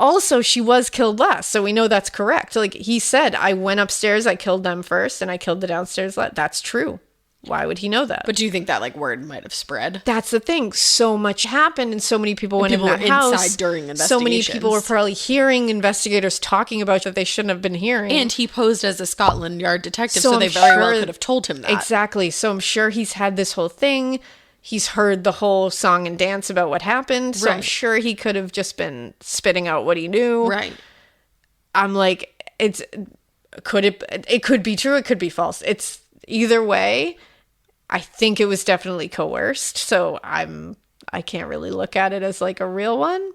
Also, she was killed last, so we know that's correct. Like, he said, I went upstairs, I killed them first, and I killed the downstairs last. That's true. Why would he know that? But do you think that, like, word might have spread? That's the thing. So much happened, and so many people went in that house. Inside during investigations. So many people were probably hearing investigators talking about that they shouldn't have been hearing. And he posed as a Scotland Yard detective, so they very well could have told him that. Exactly. So I'm sure he's had this whole thing. He's heard the whole song and dance about what happened. So I'm sure he could have just been spitting out what he knew. Right. I'm like, it could be true. It could be false. It's either way. I think it was definitely coerced. So I can't really look at it as like a real one.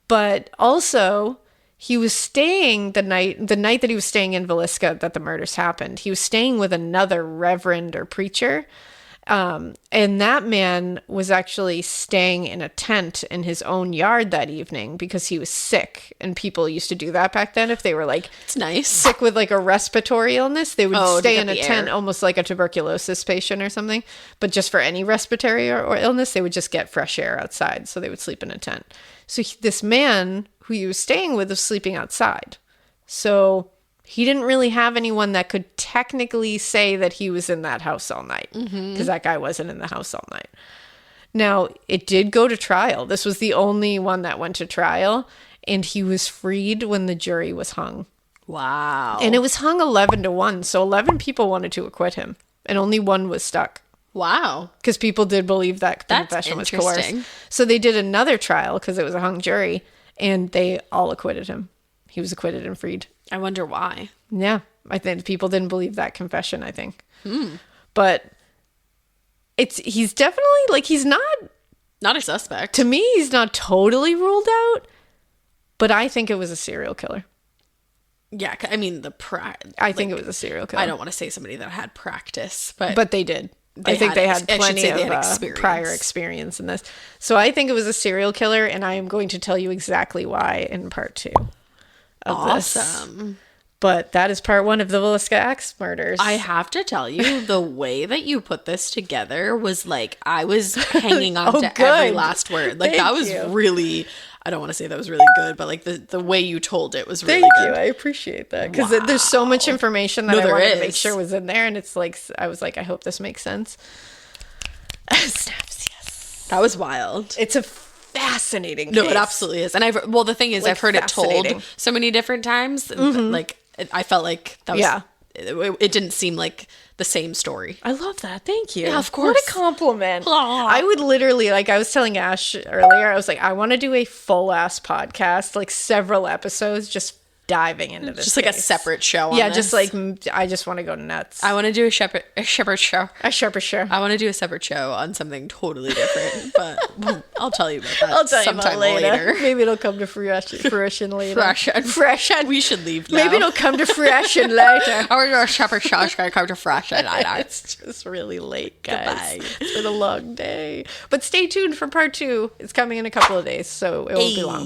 But also he was staying the night that he was staying in Villisca that the murders happened. He was staying with another reverend or preacher. And that man was actually staying in a tent in his own yard that evening because he was sick. And people used to do that back then. If they were like, it's nice, sick with like a respiratory illness, they would stay in a tent, air. Almost like a tuberculosis patient or something. But just for any respiratory or illness, they would just get fresh air outside. So they would sleep in a tent. So this man who he was staying with was sleeping outside. So he didn't really have anyone that could technically say that he was in that house all night because that guy wasn't in the house all night. Now, it did go to trial. This was the only one that went to trial, and he was freed when the jury was hung. Wow. And it was hung 11-1, so 11 people wanted to acquit him, and only one was stuck. Wow. Because people did believe that the confession was coerced. So they did another trial because it was a hung jury, and they all acquitted him. He was acquitted and freed. I wonder why. Yeah. I think people didn't believe that confession, I think. But he's definitely, like, he's not a suspect. To me, he's not totally ruled out, but I think it was a serial killer. Yeah, I mean, I think it was a serial killer. I don't want to say somebody that had practice, but... But they did. I think they had plenty of prior experience in this. So I think it was a serial killer, and I am going to tell you exactly why in part 2 of this. But that is part 1 of the Villisca Axe Murders. I have to tell you, the way that you put this together was like, I was hanging on to every last word. Like, that was really... I don't want to say that was really good, but like the way you told it was really good. Thank you. I appreciate that because there's so much information that I wanted to make sure was in there, and it's like I was like, I hope this makes sense. Snaps, yes. That was wild. It's a fascinating case. No, it absolutely is. And the thing is, like, I've heard it told so many different times. Like, I felt like that was it didn't seem like the same story. I love that. Thank you. Yeah, of course. What a compliment. Aww. I would literally, like, I was telling Ash earlier, I was like, I want to do a full ass podcast, like several episodes, just diving into this. Just like a case. separate show on Yeah, this. just like, I just want to go nuts. I want to do a separate show. A sharper show. I want to do a separate show on something totally different, but I'll tell you about that I'll tell you about sometime it later. later. Maybe it'll come to fruition later. Fresh. We should leave now. Maybe it'll come to fruition later. Our separate show's going to come to fresh and It's just really late, guys. Goodbye. It's been a long day. But stay tuned for part 2. It's coming in a couple of days, so it won't be long.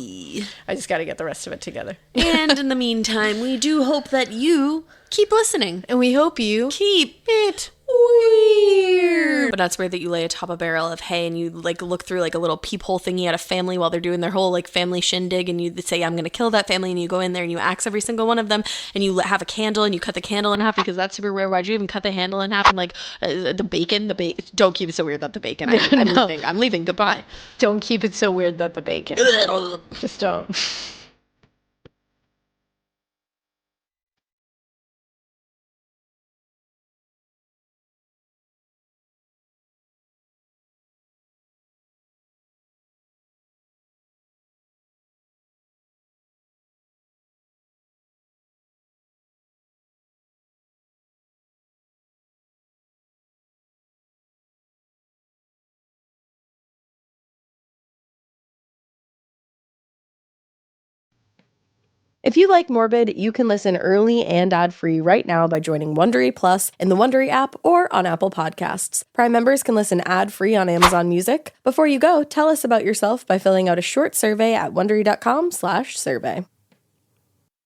I just got to get the rest of it together. And in the meantime, we do hope that you keep listening. And we hope you Keep it weird. But that's where that you lay atop a barrel of hay and you like look through like a little peephole thingy at a family while they're doing their whole like family shindig, and you say, I'm gonna kill that family, and you go in there and you axe every single one of them, and you have a candle and you cut the candle in half because that's super rare. Why'd you even cut the handle in half? And like the bacon, don't keep it so weird that the bacon. I'm leaving. Goodbye. don't keep it so weird that the bacon. Just don't. If you like Morbid, you can listen early and ad-free right now by joining Wondery Plus in the Wondery app or on Apple Podcasts. Prime members can listen ad-free on Amazon Music. Before you go, tell us about yourself by filling out a short survey at Wondery.com/survey.